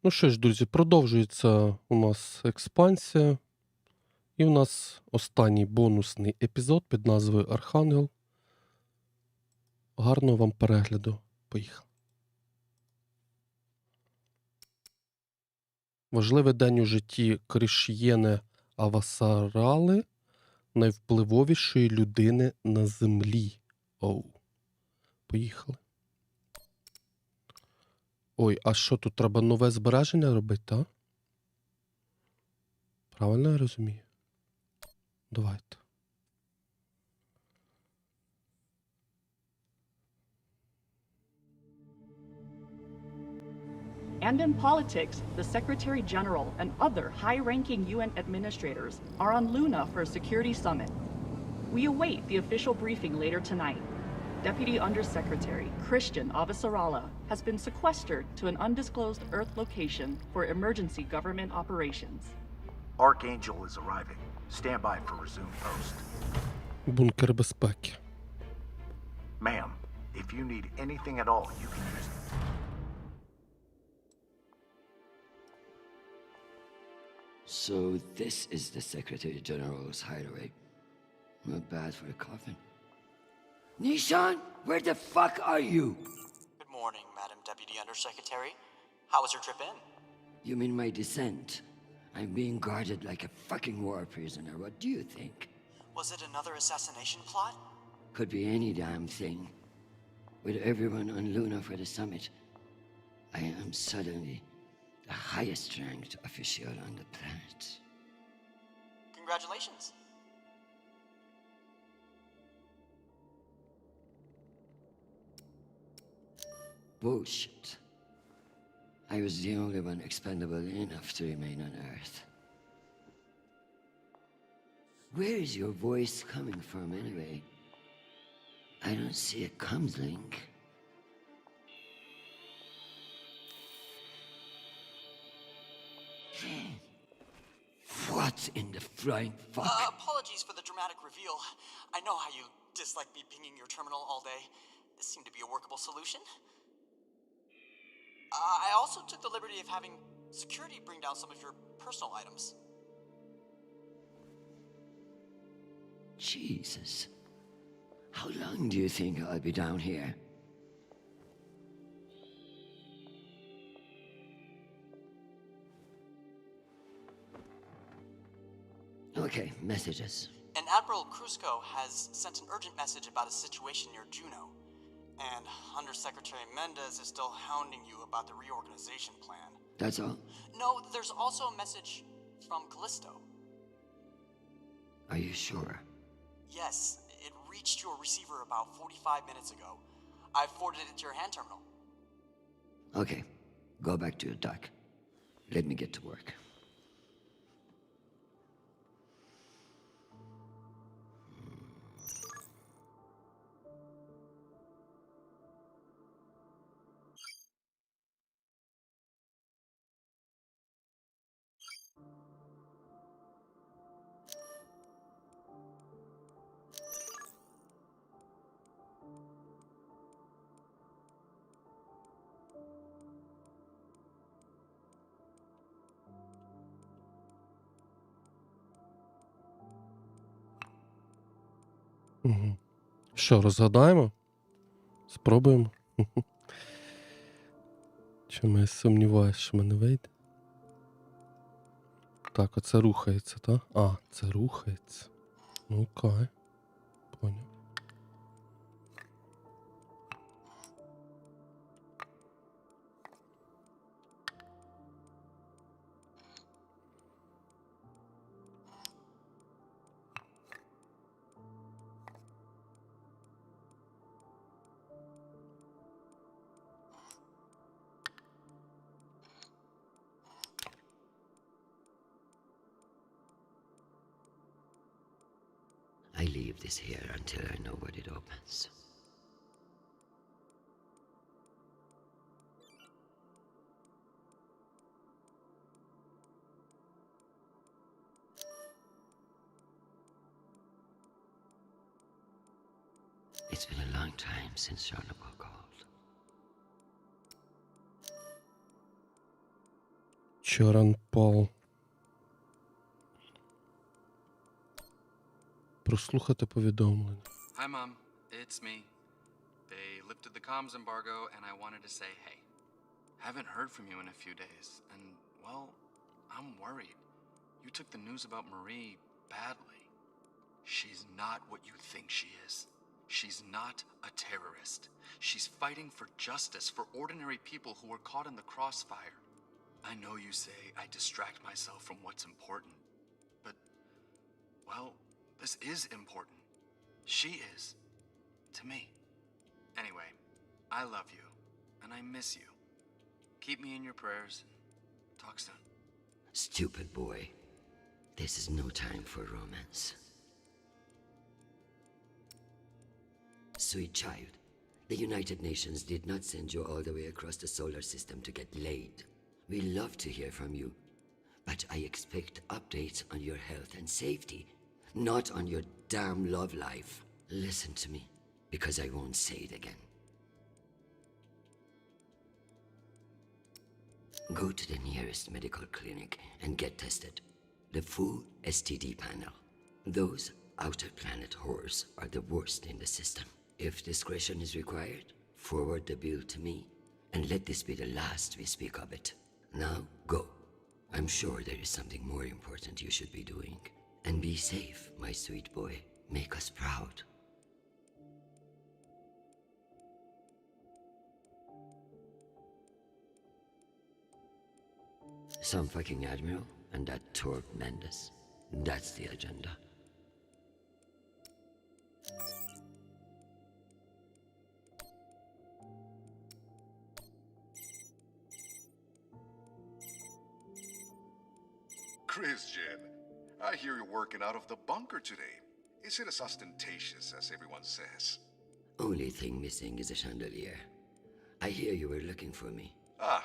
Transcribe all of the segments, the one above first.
Ну що ж, друзі, продовжується у нас експансія. І у нас останній бонусний епізод під назвою Архангел. Гарного вам перегляду. Поїхали. Важливий день у житті Криш'єне Авасарали, найвпливовішої людини на землі. Оу. Поїхали. Ой, а що тут треба нове збереження робити, так? Правильно я розумію? Давайте. And in politics, the Secretary General and other high-ranking UN administrators are on Luna for a security summit. We await the official briefing later tonight. Deputy Undersecretary Christian Avasarala has been sequestered to an undisclosed Earth location for emergency government operations. Archangel is arriving. Stand by for resume post. Бункер безпеки. Ma'am, if you need anything at all, you can use it. So this is the Secretary General's hideaway. Not bad for a coffin. Nishan, where the fuck are you? Good morning, Madam Deputy Undersecretary. How was your trip in? You mean my descent? I'm being guarded like a fucking war prisoner. What do you think? Was it another assassination plot? Could be any damn thing. With everyone on Luna for the summit, I am suddenly the highest ranked official on the planet. Congratulations. Bullshit. I was the only one expendable enough to remain on Earth. Where is your voice coming from anyway? I don't see a comms link. What in the flying fuck? Apologies for the dramatic reveal. I know how you dislike me pinging your terminal all day. This seemed to be a workable solution. I also took the liberty of having security bring down some of your personal items. Jesus. How long do you think I'll be down here? Okay, messages. And Admiral Kruzko has sent an urgent message about a situation near Juno. And Undersecretary Mendez is still hounding you about the reorganization plan. That's all? No, there's also a message from Callisto. Are you sure? Yes, it reached your receiver about 45 minutes ago. I forwarded it to your hand terminal. Okay, go back to your dock. Let me get to work. Угу. Що, розгадаємо? Спробуємо. Чому я сумніваюся, що мене вийде? Так, оце рухається, так? А, це рухається. Ну, окей. Поняв. I leave this here until I know what it opens. It's been a long time since Chernobyl called. Чаранпал. Прослухати повідомлення. Hi, Mom. It's me. They lifted the comms embargo, and I wanted to say hey. Haven't heard from you in a few days, and, well, I'm worried. You took the news about Marie badly. She's not what you think she is. She's not a terrorist. She's fighting for justice for ordinary people who were caught in the crossfire. I know you say I distract myself from what's important, but, well, this is important. She is. To me. Anyway, I love you, and I miss you. Keep me in your prayers. Talk soon. Stupid boy. This is no time for romance. Sweet child, the United Nations did not send you all the way across the solar system to get laid. We love to hear from you, but I expect updates on your health and safety, not on your damn love life. Listen to me, because I won't say it again. Go to the nearest medical clinic and get tested. The full STD panel. Those outer planet whores are the worst in the system. If discretion is required, forward the bill to me, and let this be the last we speak of it. Now, go. I'm sure there is something more important you should be doing. And be safe, my sweet boy. Make us proud. Some fucking admiral and that Torb Mendes. That's the agenda. Christian, I hear you're working out of the bunker today. Is it as ostentatious as everyone says? Only thing missing is a chandelier. I hear you were looking for me. Ah,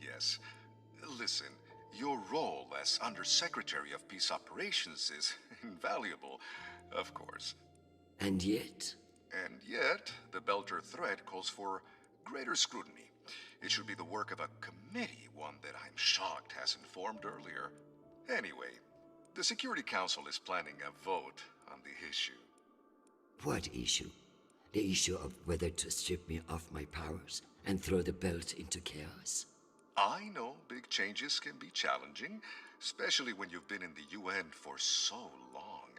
yes. Listen, your role as Undersecretary of Peace Operations is invaluable, of course. And yet? And yet, the Belter threat calls for greater scrutiny. It should be the work of a committee, one that I'm shocked hasn't formed earlier. Anyway, the Security Council is planning a vote on the issue. What issue? The issue of whether to strip me of my powers and throw the belt into chaos? I know big changes can be challenging, especially when you've been in the UN for so long.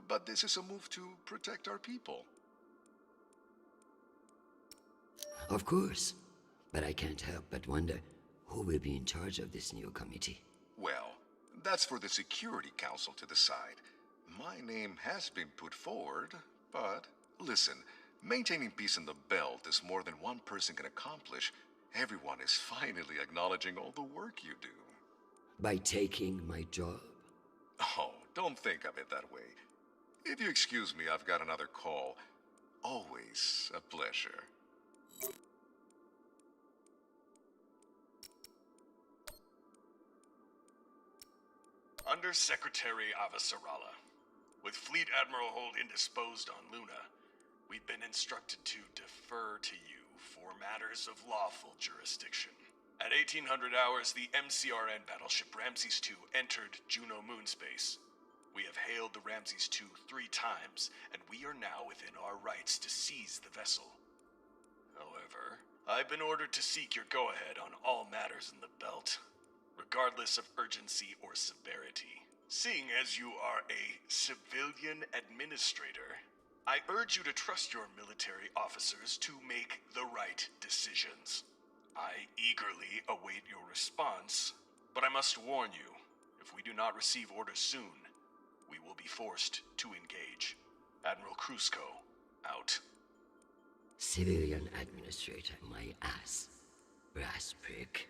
But this is a move to protect our people. Of course. But I can't help but wonder who will be in charge of this new committee. Well, that's for the Security Council to decide. My name has been put forward, but listen, maintaining peace in the belt is more than one person can accomplish. Everyone is finally acknowledging all the work you do. By taking my job? Oh, don't think of it that way. If you excuse me, I've got another call. Always a pleasure. Undersecretary Avasarala. With Fleet Admiral Hold indisposed on Luna, we've been instructed to defer to you for matters of lawful jurisdiction. At 1800 hours, the MCRN battleship Ramses II entered Juno moonspace. We have hailed the Ramses II 3 times, and we are now within our rights to seize the vessel. However, I've been ordered to seek your go-ahead on all matters in the belt, regardless of urgency or severity. Seeing as you are a civilian administrator, I urge you to trust your military officers to make the right decisions. I eagerly await your response, but I must warn you, if we do not receive orders soon, we will be forced to engage. Admiral Krusko, out. Civilian administrator, my ass. Brass prick.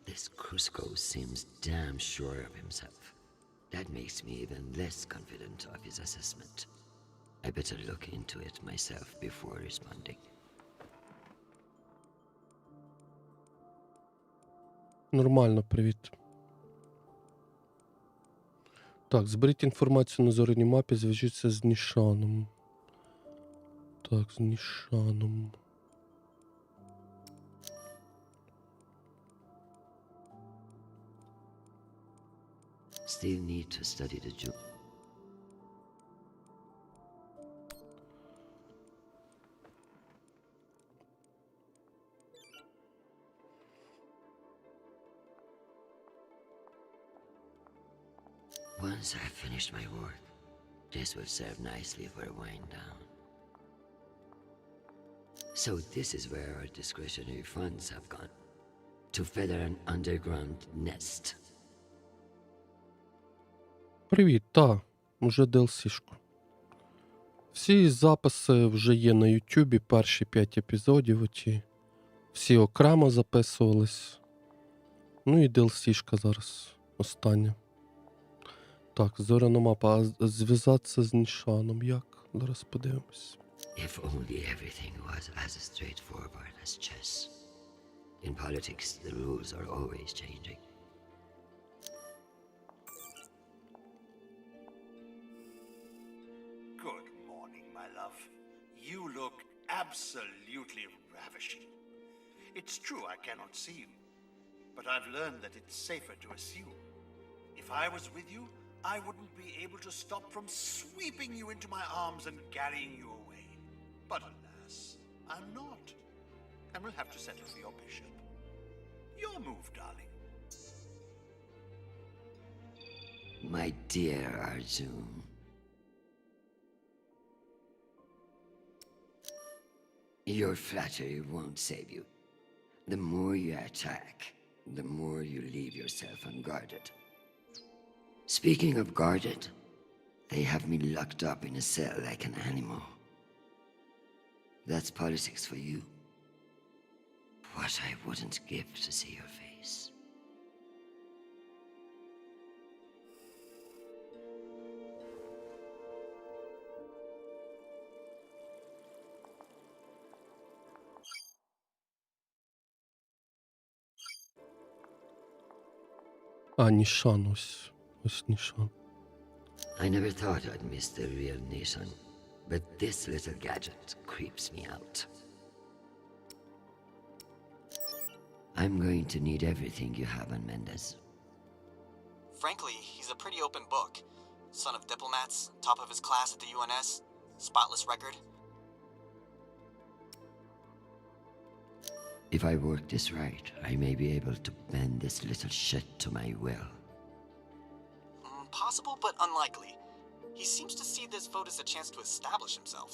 This Krusko seems damn sure of himself. That makes me even less confident of his assessment. I better look into it myself before responding. Нормально, привіт. Так, зберіть інформацію на зоряній мапі, зв'яжіться з Нішаном. Так, з Нішаном. Still need to study the Jew. Once I've finished my work, this will serve nicely for a wind down. So this is where our discretionary funds have gone. To feather an underground nest. Привіт, уже DLC-шку. Всі записи вже є на Ютубі, перші 5 епізодів оті. Всі окремо записувались. Ну і DLC-шка зараз остання. Так, зоряна мапа, а зв'язатися з Нішаном як? Зараз подивимось. If only everything was as straightforward as chess. In politics, the rules are always changing. Good morning, my love. You look absolutely ravishing. It's true I cannot see you, but I've learned that it's safer to assume. If I was with you, I wouldn't be able to stop from sweeping you into my arms and carrying you away. But alas, I'm not, and will have to settle for your bishop. Your move, darling. My dear Arjun. Your flattery won't save you. The more you attack, the more you leave yourself unguarded. Speaking of guarded, they have me locked up in a cell like an animal. That's politics for you. What I wouldn't give to see your face. А, Нішан, ось Нішан. I never thought I'd miss the real Nishan, but this little gadget creeps me out. I'm going to need everything you have on Mendez. Frankly, he's a pretty open book. Son of diplomats, top of his class at the UNS, spotless record. If I work this right, I may be able to bend this little shit to my will. Possible, but unlikely. He seems to see this vote as a chance to establish himself.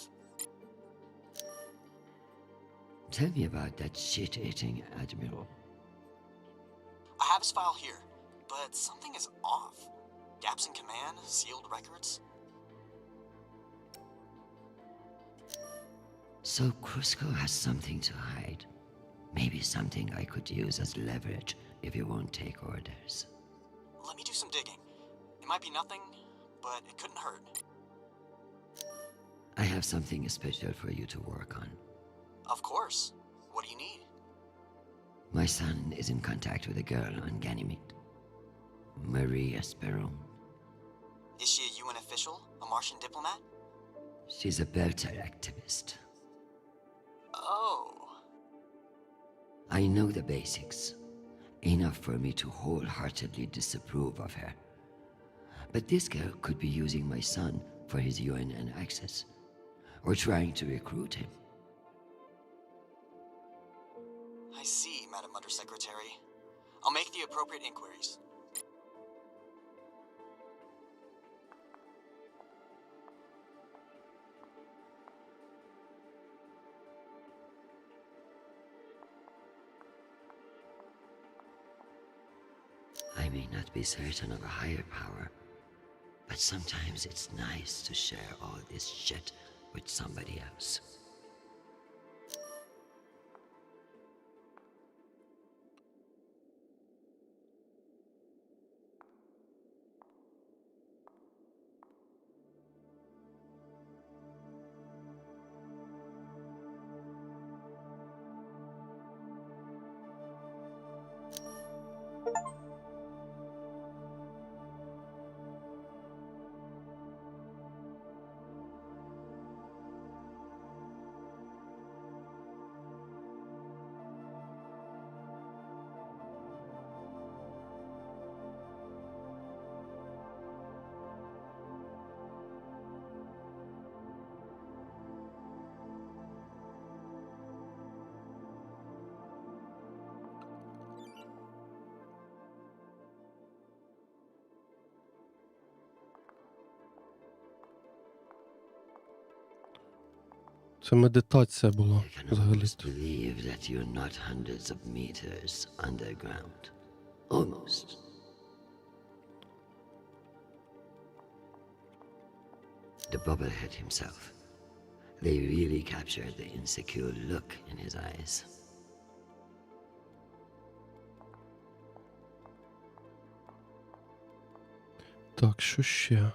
Tell me about that shit-eating admiral. I have his file here, but something is off. Gaps in command, sealed records. So Cusco has something to hide. Maybe something I could use as leverage if you won't take orders. Let me do some digging. It might be nothing, but it couldn't hurt. I have something special for you to work on. Of course. What do you need? My son is in contact with a girl on Ganymede. Maria Sparrow. Is she a UN official? A Martian diplomat? She's a Belter activist. Oh. I know the basics. Enough for me to wholeheartedly disapprove of her. But this girl could be using my son for his UNN access, or trying to recruit him. I see, Madam Undersecretary. I'll make the appropriate inquiries. I may not be certain of a higher power, but sometimes it's nice to share all this shit with somebody else. Це медитація була I can взагалі. almost believe that you're not hundreds of meters underground. Almost. The bubblehead himself. They really captured the insecure look in his eyes. Так, що ще?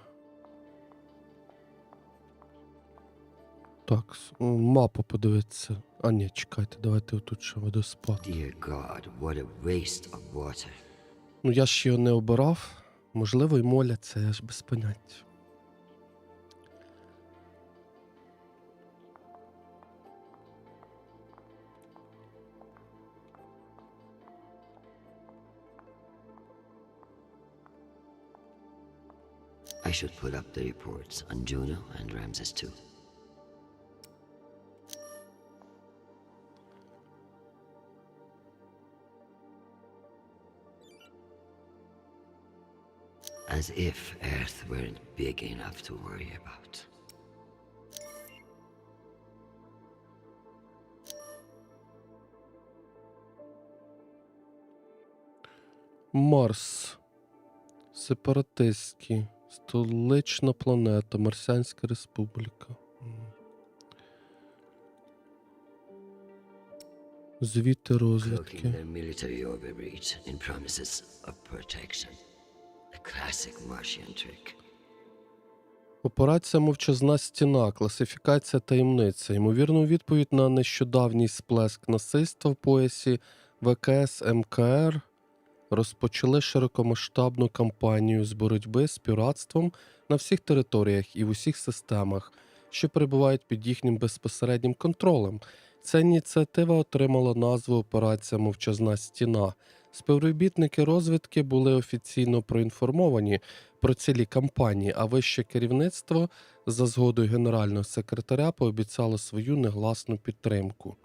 Так, мапу подивитися. А ні, чекайте, давайте отут ще водоспад. Dear God, what a waste of water. Ну я ж його не обирав. Можливо, і моляться, я ж без поняття. I should put up the reports on Juno and Ramses too. As if Earth weren't big enough to worry about. Марс. Сепаратистський. Столична планета. Марсіанська республіка. Звіти Cloaking розвідки. their military overreach in promises of protection. A classic Martian trick. Операція «Мовчазна стіна», класифікація таємниця. Ймовірну відповідь на нещодавній сплеск насильства в поясі ВКС МКР розпочали широкомасштабну кампанію з боротьби з піратством на всіх територіях і в усіх системах, що перебувають під їхнім безпосереднім контролем. Ця ініціатива отримала назву «Операція «Мовчазна стіна». Співробітники розвідки були офіційно проінформовані про цілі кампанії, а вище керівництво за згодою генерального секретаря пообіцяло свою негласну підтримку.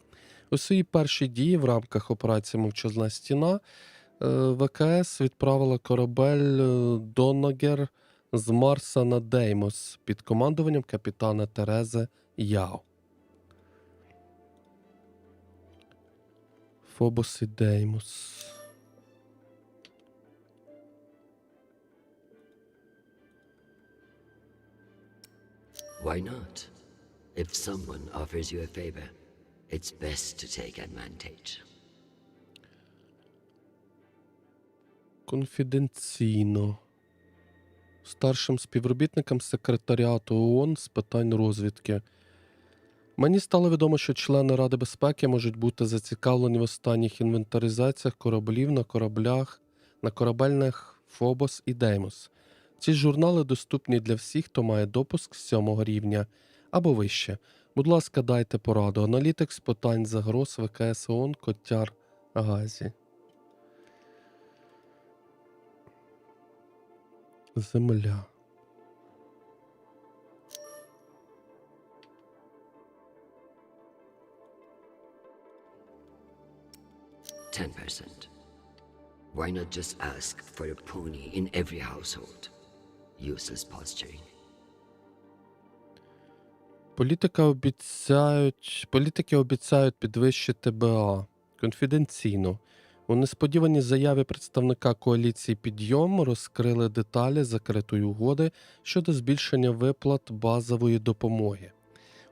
У своїй першій дії в рамках операції «Мовчазна стіна» ВКС відправила корабель «Донагер» з Марса на Деймос під командуванням капітана Терези Яо. Фобос і Деймос. Why not? If someone offers you a favor, it's best to take advantage. Конфіденційно. Старшим співробітникам секретаріату ООН з питань розвідки. Мені стало відомо, що члени Ради безпеки можуть бути зацікавлені в останніх інвентаризаціях кораблів на корабельних Фобос і Деймос. Ці журнали доступні для всіх, хто має допуск з 7-го рівня або вище. Будь ласка, дайте пораду. Аналітик з питань загроз ВКС ООН Котяр Газі. Земля. %. Why not just ask for a pony in every household? Useless posturing. Політики обіцяють підвищити БА. Конфіденційно. У несподіваній заяві представника коаліції «Підйом» розкрили деталі закритої угоди щодо збільшення виплат базової допомоги.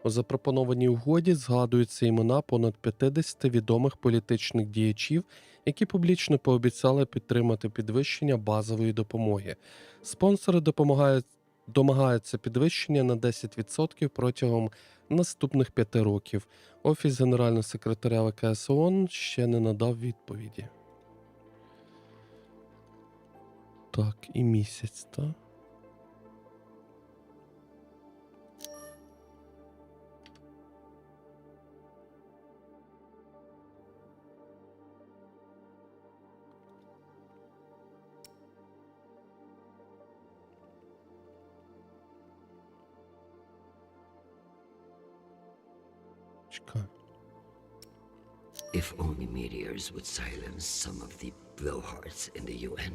У запропонованій угоді згадуються імена понад 50 відомих політичних діячів, які публічно пообіцяли підтримати підвищення базової допомоги. Спонсори домагаються підвищення на 10% протягом наступних 5 років. Офіс Генерального секретаря ВКС ООН ще не надав відповіді. Так, і місяць, так? Чекай. If only meteors would silence some of the blowhards in the UN.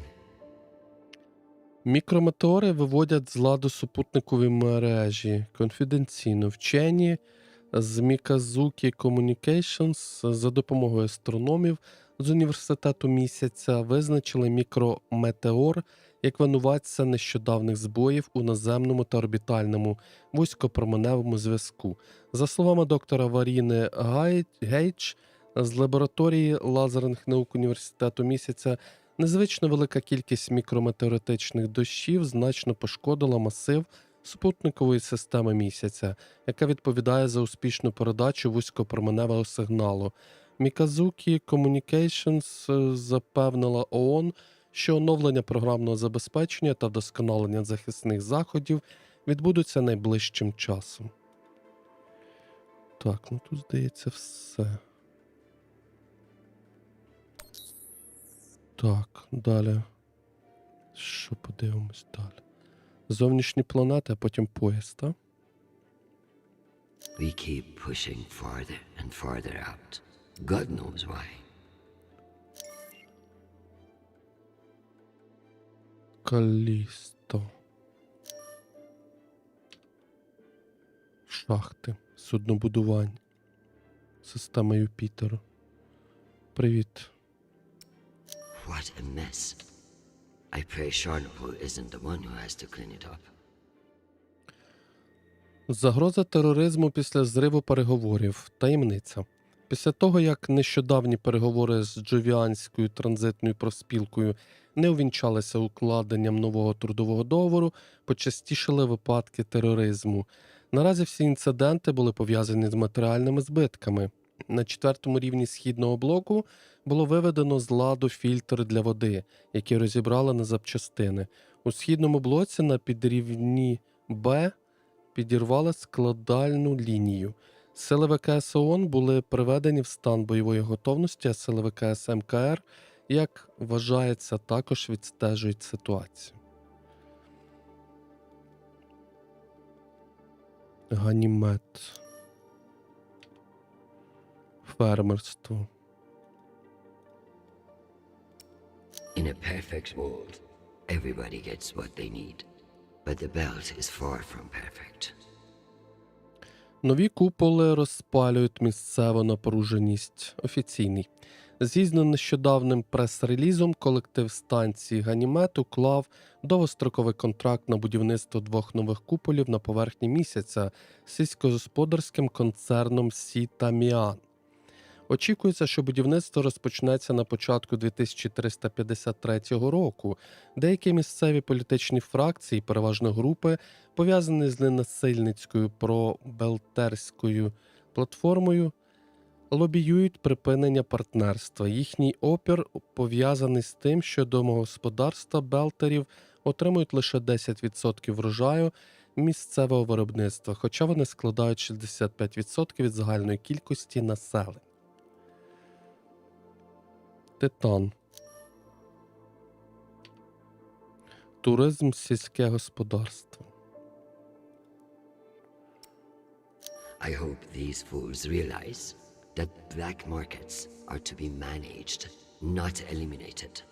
Мікрометеори виводять з ладу супутникові мережі. Конфіденційно. Вчені з Mikazuki Communications за допомогою астрономів з університету місяця визначили мікрометеор як винуватця нещодавних збоїв у наземному та орбітальному вузькопроменевому зв'язку. За словами доктора Варіни Гейдж з лабораторії лазерних наук університету місяця, незвично велика кількість мікрометеоритичних дощів значно пошкодила масив супутникової системи місяця, яка відповідає за успішну передачу вузькопроменевого сигналу. Mikazuki Communications запевнила ООН, що оновлення програмного забезпечення та вдосконалення захисних заходів відбудуться найближчим часом. Так, ну тут, здається, все. Так, далі. Що подивимось далі? Зовнішні планети, а потім пояс, так? We keep pushing farther and farther out. God knows why. Калісто. Шахти. Суднобудування. Система Юпітера. Привіт. What a mess. I pray Sharnapol isn't the one who has to clean it up. Загроза тероризму після зриву переговорів. Таємниця. Після того, як нещодавні переговори з Джовіанською транзитною профспілкою не увінчалися укладенням нового трудового договору, почастішали випадки тероризму. Наразі всі інциденти були пов'язані з матеріальними збитками. На 4-му рівні східного блоку було виведено з ладу фільтр для води, які розібрали на запчастини. У східному блоці на підрівні Б підірвали складальну лінію. Сили ВКС ООН були приведені в стан бойової готовності, а сили ВКС МКР, як вважається, також відстежують ситуацію. Ганімед. Фермерство. In a perfect world, everybody gets what they need. But the belt is far from perfect. Нові куполи розпалюють місцеву напруженість. Офіційний. Згідно нещодавнім прес-релізом, колектив станції Ганімед уклав довгостроковий контракт на будівництво 2 нових куполів на поверхні місяця з сільськогосподарським концерном Сітаміан. Очікується, що будівництво розпочнеться на початку 2353 року. Деякі місцеві політичні фракції, переважно групи, пов'язані з ненасильницькою пробелтерською платформою, лобіюють припинення партнерства. Їхній опір пов'язаний з тим, що домогосподарства белтерів отримують лише 10% врожаю місцевого виробництва, хоча вони складають 65% від загальної кількості населення. Титан. Туризм, сільське господарство. I hope these fools realize that black markets are to be managed, not eliminated.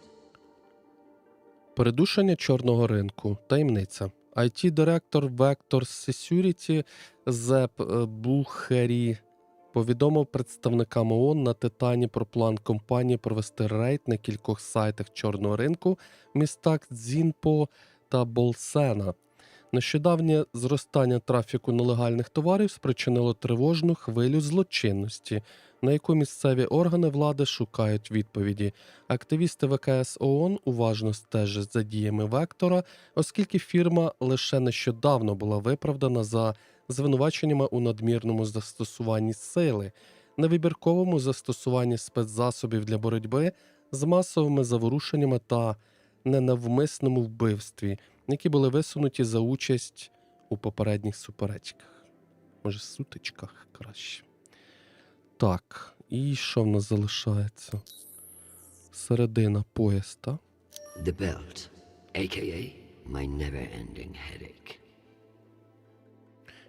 Передушення чорного ринку. Таємниця. IT-директор Vector Security Зеп Бухері повідомив представникам ООН на Титані про план компанії провести рейд на кількох сайтах чорного ринку в містах Дзінпо та Болсена. Нещодавнє зростання трафіку нелегальних товарів спричинило тривожну хвилю злочинності, на яку місцеві органи влади шукають відповіді. Активісти ВКС ООН уважно стежать за діями Вектора, оскільки фірма лише нещодавно була виправдана за звинуваченнями у надмірному застосуванні сили, невибірковому застосуванні спецзасобів для боротьби з масовими заворушеннями та ненавмисному вбивстві, які були висунуті за участь у попередніх суперечках. Може, сутичках краще. Так, і що в нас залишається? Середина пояс, так? The belt, aka my never-ending headache.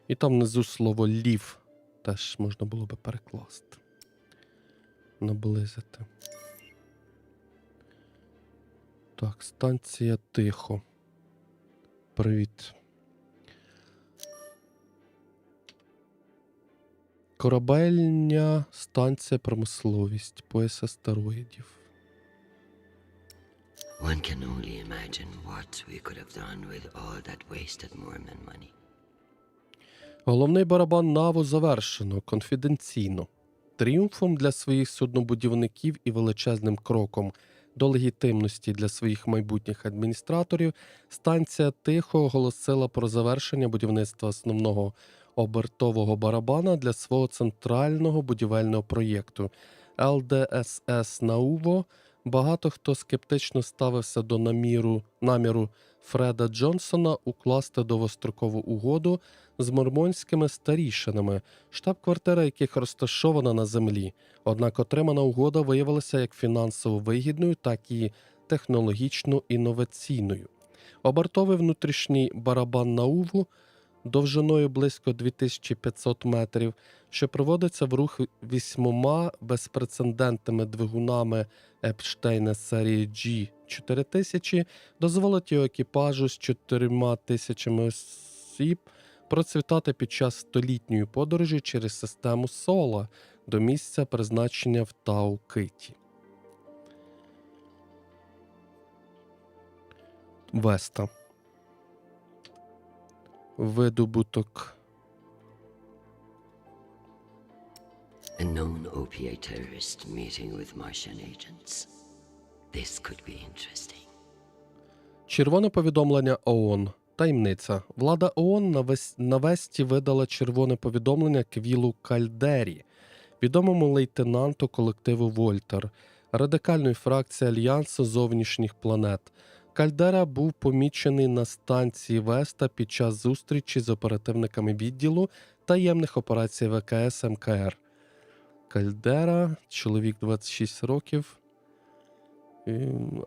І там внизу слово «лів» теж можна було би перекласти. Наблизити. Так, станція Тихо. Привіт. Корабельня станція промисловість. Пояс астероїдів. One can only imagine what we could have done with all that wasted Mormon money. Головний барабан НАВу завершено. Конфіденційно. Тріумфом для своїх суднобудівників і величезним кроком до легітимності для своїх майбутніх адміністраторів станція тихо оголосила про завершення будівництва основного обертового барабана для свого центрального будівельного проєкту ЛДСС Науво. Багато хто скептично ставився до наміру Фреда Джонсона укласти довгострокову угоду з мормонськими старішинами, штаб-квартира яких розташована на землі. Однак отримана угода виявилася як фінансово вигідною, так і технологічно інноваційною. Обертовий внутрішній барабан Науву довжиною близько 2500 метрів, що приводиться в рух 8 безпрецедентними двигунами Епштейна серії G4000, дозволить його екіпажу з 4000 осіб процвітати під час столітньої подорожі через систему Сола до місця призначення в Тау-Киті. Веста. Видобуток. A known opiate terrorist meeting with Martian agents. This could be interesting. Червоне повідомлення ООН. Таємниця. Влада ООН на Весті видала червоне повідомлення Квілу Кальдері, відомому лейтенанту колективу Вольтер, радикальної фракції Альянсу зовнішніх планет. Кальдера був помічений на станції Веста під час зустрічі з оперативниками відділу таємних операцій ВКС МКР. Кальдера, чоловік 26 років,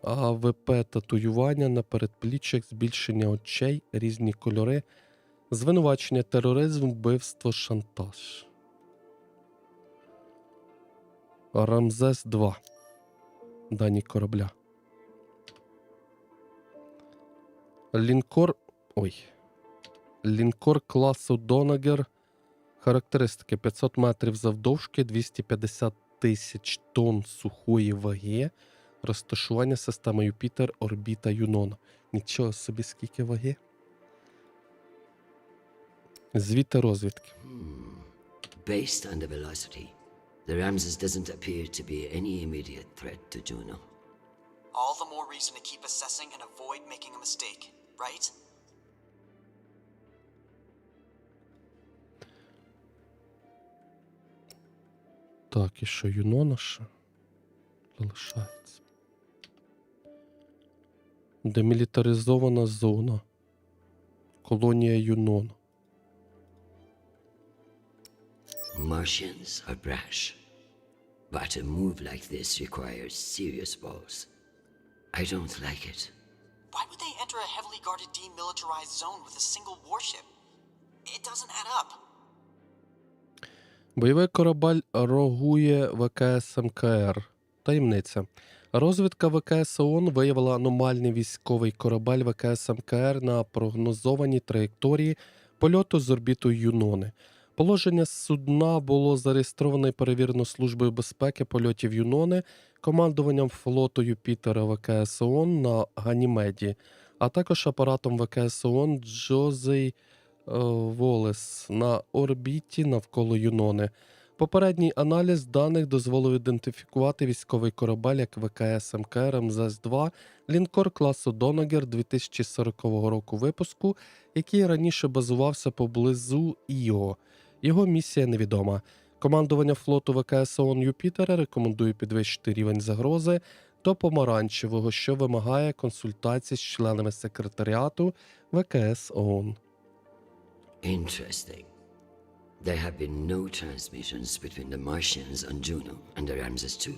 АВП татуювання на передпліччях, збільшення очей, різні кольори, звинувачення, тероризм, вбивство, шантаж. Рамзес-2. Дані корабля. Лінкор класу Донагер. Характеристики: 500 метрів завдовжки, 250 тисяч тонн сухої ваги. Розташування системи Юпітер, орбіта Юнона. Нічого собі, скільки ваги. Звіти розвідки. Based on the velocity, the Ramses doesn't appear to be any immediate threat to Juno. All the more reason to keep assessing and avoid making a mistake, right? Так, і що, Юнона ще залишається. Демілітаризована зона. Колонія Юнона. Martians are brash, but a move like this requires serious balls. I don't like it. Why would they enter a heavily guarded demilitarized zone with a single warship? It doesn't add up. Бойовий корабель рогує ВКС МКР. Таємниця. Розвідка ВКС ООН виявила аномальний військовий корабель ВКС МКР на прогнозованій траєкторії польоту з орбітою Юнони. Положення судна було зареєстровано і перевірено Службою безпеки польотів Юнони, командуванням флоту Юпітера ВКС ООН на Ганімеді, а також апаратом ВКС ООН Джозей Волес на орбіті навколо Юнони. Попередній аналіз даних дозволив ідентифікувати військовий корабель як ВКС МКР МЗС-2 лінкор класу Донагер 2040 року випуску, який раніше базувався поблизу Іо. Його місія невідома. Командування флоту ВКС ООН Юпітера рекомендує підвищити рівень загрози до помаранчевого, що вимагає консультацій з членами секретаріату ВКС ООН. Interesting. There have been no transmissions between the Martians on Juno and the Ramses 2.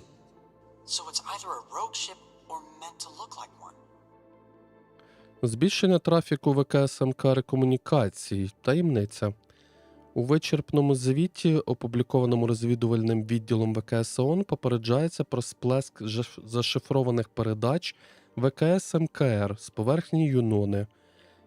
So it's either a rogue ship or meant to look like one. Збільшення трафіку ВКС МКР комунікацій. Таємниця. У вичерпному звіті, опублікованому розвідувальним відділом ВКС ООН, попереджається про сплеск зашифрованих передач ВКС МКР з поверхні Юнони.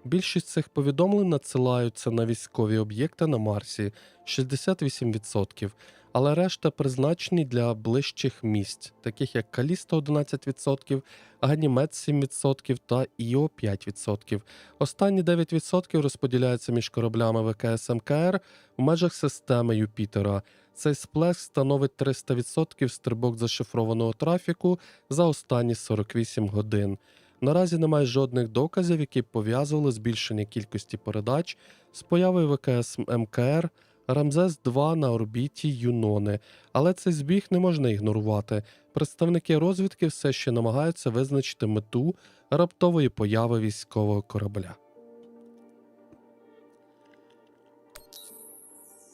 Більшість цих повідомлень надсилаються на військові об'єкти на Марсі 68%, але решта призначені для ближчих місць, таких як Калісто 11%, Ганімед 7% та Іо 5%. Останні 9% розподіляються між кораблями ВКС МКР в межах системи Юпітера. Цей сплеск становить 300% стрибок зашифрованого трафіку за останні 48 годин. Наразі немає жодних доказів, які б пов'язували збільшення кількості передач з появою ВКС МКР Рамзес-2 на орбіті Юнони, але цей збіг не можна ігнорувати. Представники розвідки все ще намагаються визначити мету раптової появи військового корабля.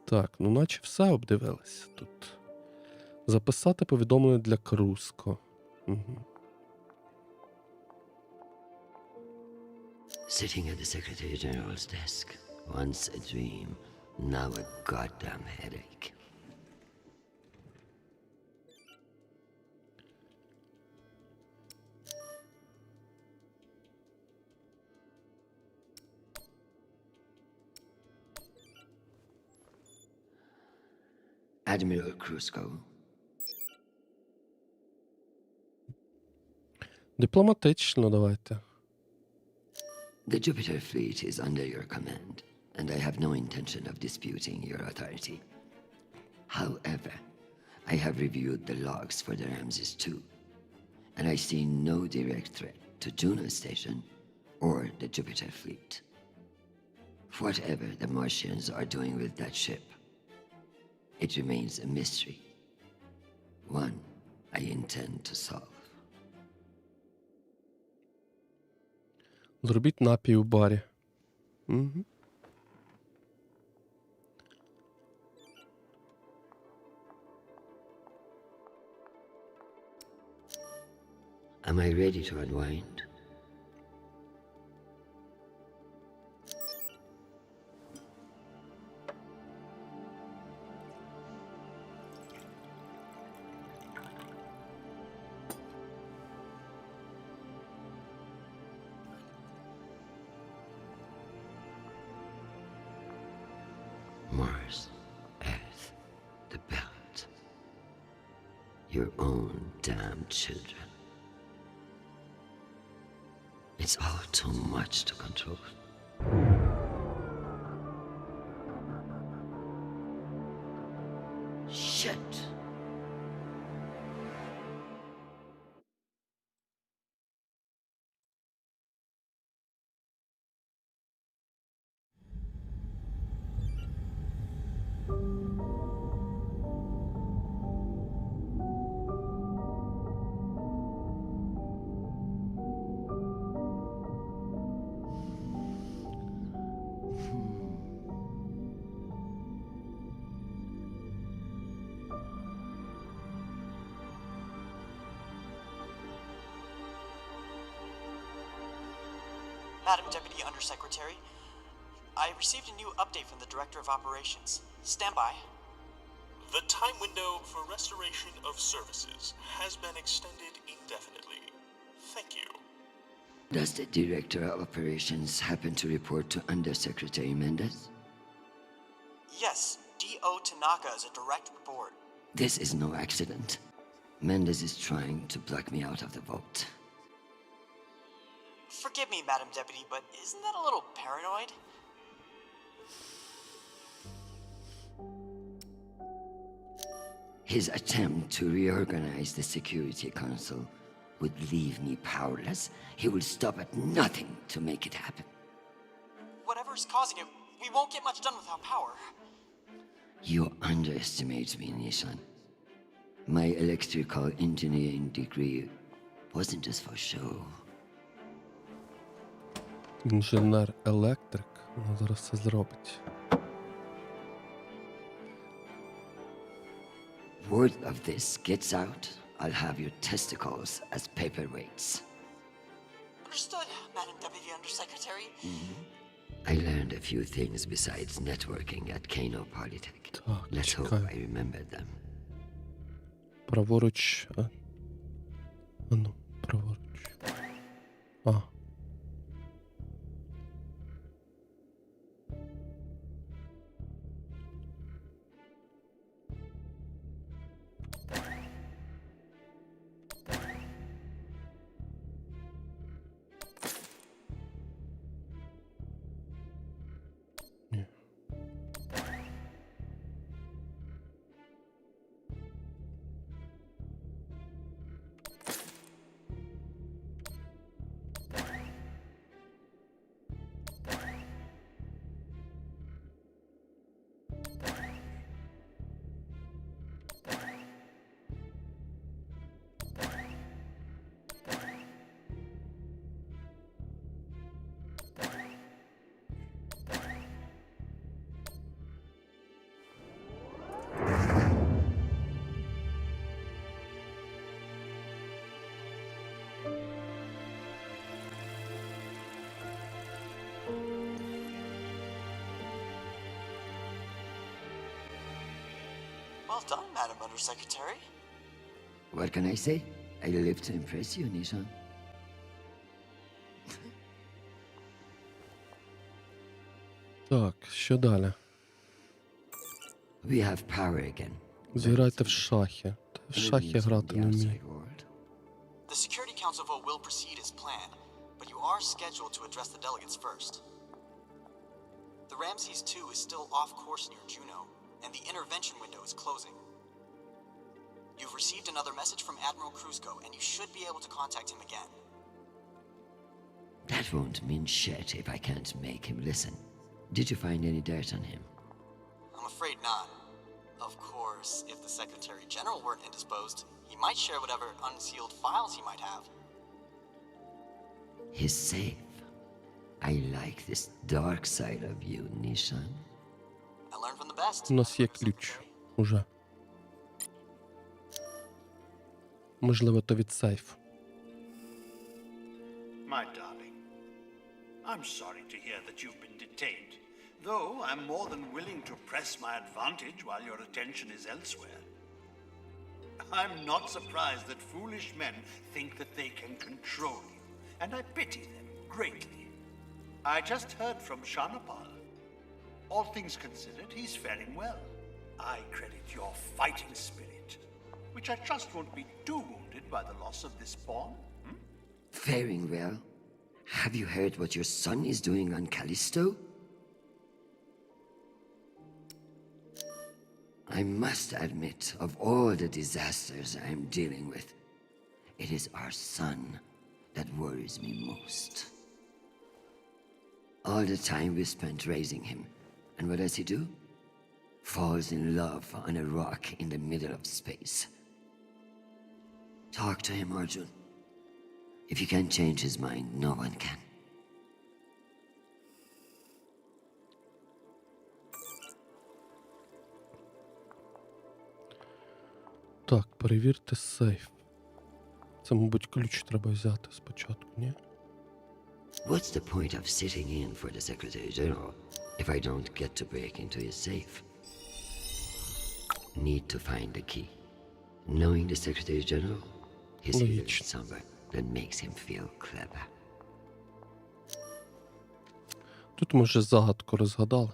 Так, ну наче все обдивилися тут. Записати повідомлення для Круско. Угу. Sitting at the Secretary General's desk. Once a dream, now a goddamn headache. Admiral Krusko. Дипломатично давайте. The Jupiter fleet is under your command, and I have no intention of disputing your authority. However, I have reviewed the logs for the Ramses II, and I see no direct threat to Juno Station or the Jupiter fleet. Whatever the Martians are doing with that ship, it remains a mystery. One I intend to solve. Зробіть напій у барі. Угу. Am I ready to unwind? Mars, Earth, the belt. Your own damn children. It's all too much to control. Shit. Madam Deputy Undersecretary, I received a new update from the Director of Operations. Stand by. The time window for restoration of services has been extended indefinitely. Thank you. Does the Director of Operations happen to report to Undersecretary Mendez? Yes, D.O. Tanaka is a direct report. This is no accident. Mendez is trying to block me out of the vote. Forgive me, Madam Deputy, but isn't that a little paranoid? His attempt to reorganize the Security Council would leave me powerless. He will stop at nothing to make it happen. Whatever's causing it, we won't get much done without power. You underestimate me, Nishan. My electrical engineering degree wasn't just for show. Інженер-електрик. Вона зараз все зробить. Word of this gets out, I'll have your testicles as paperweights. Understood, Madam Deputy Undersecretary. I learned a few things besides networking at Kano Polytech. Так, Let's hope чекаю. I remember them. Праворуч. Ну, праворуч. А. Well done, Madam Undersecretary. What can I say? I live to impress you, Nishan. Так, що далі? We have power again. Зіграйте в шахи. Та в шахи грати не вмію. The Security Council vote will proceed as planned, but you are scheduled to address the delegates first. The Ramses 2 is still off course near Juno, and the intervention window is closing. You've received another message from Admiral Kruzko, and you should be able to contact him again. That won't mean shit if I can't make him listen. Did you find any dirt on him? I'm afraid not. Of course, if the Secretary General weren't indisposed, he might share whatever unsealed files he might have. He's safe. I like this dark side of you, Nishan. I learned from the best. У нас є ключ. Уже. Можливо, то від сейфу. My darling, I'm sorry to hear that you've been detained, though I'm more than willing to press my advantage while your attention is elsewhere. I'm not surprised that foolish men think that they can control you, and I pity them greatly. I just heard from Shanapal. All things considered, he's faring well. I credit your fighting spirit, which I trust won't be too wounded by the loss of this pawn. Faring well? Have you heard what your son is doing on Callisto? I must admit, of all the disasters I'm dealing with, it is our son that worries me most. All the time we spent raising him, and what does he do? Falls in love on a rock in the middle of space. Talk to him, Arjun. If you can't change his mind, no one can. Так, перевірте сейф. Це, мабуть, ключ треба взяти спочатку, ні? What's the point of sitting in for the Secretary General if I don't get to break into his safe? Need to find the key. Knowing the Secretary General, his hidden Логично. somewhere that makes him feel clever. Тут ми вже загадку розгадали.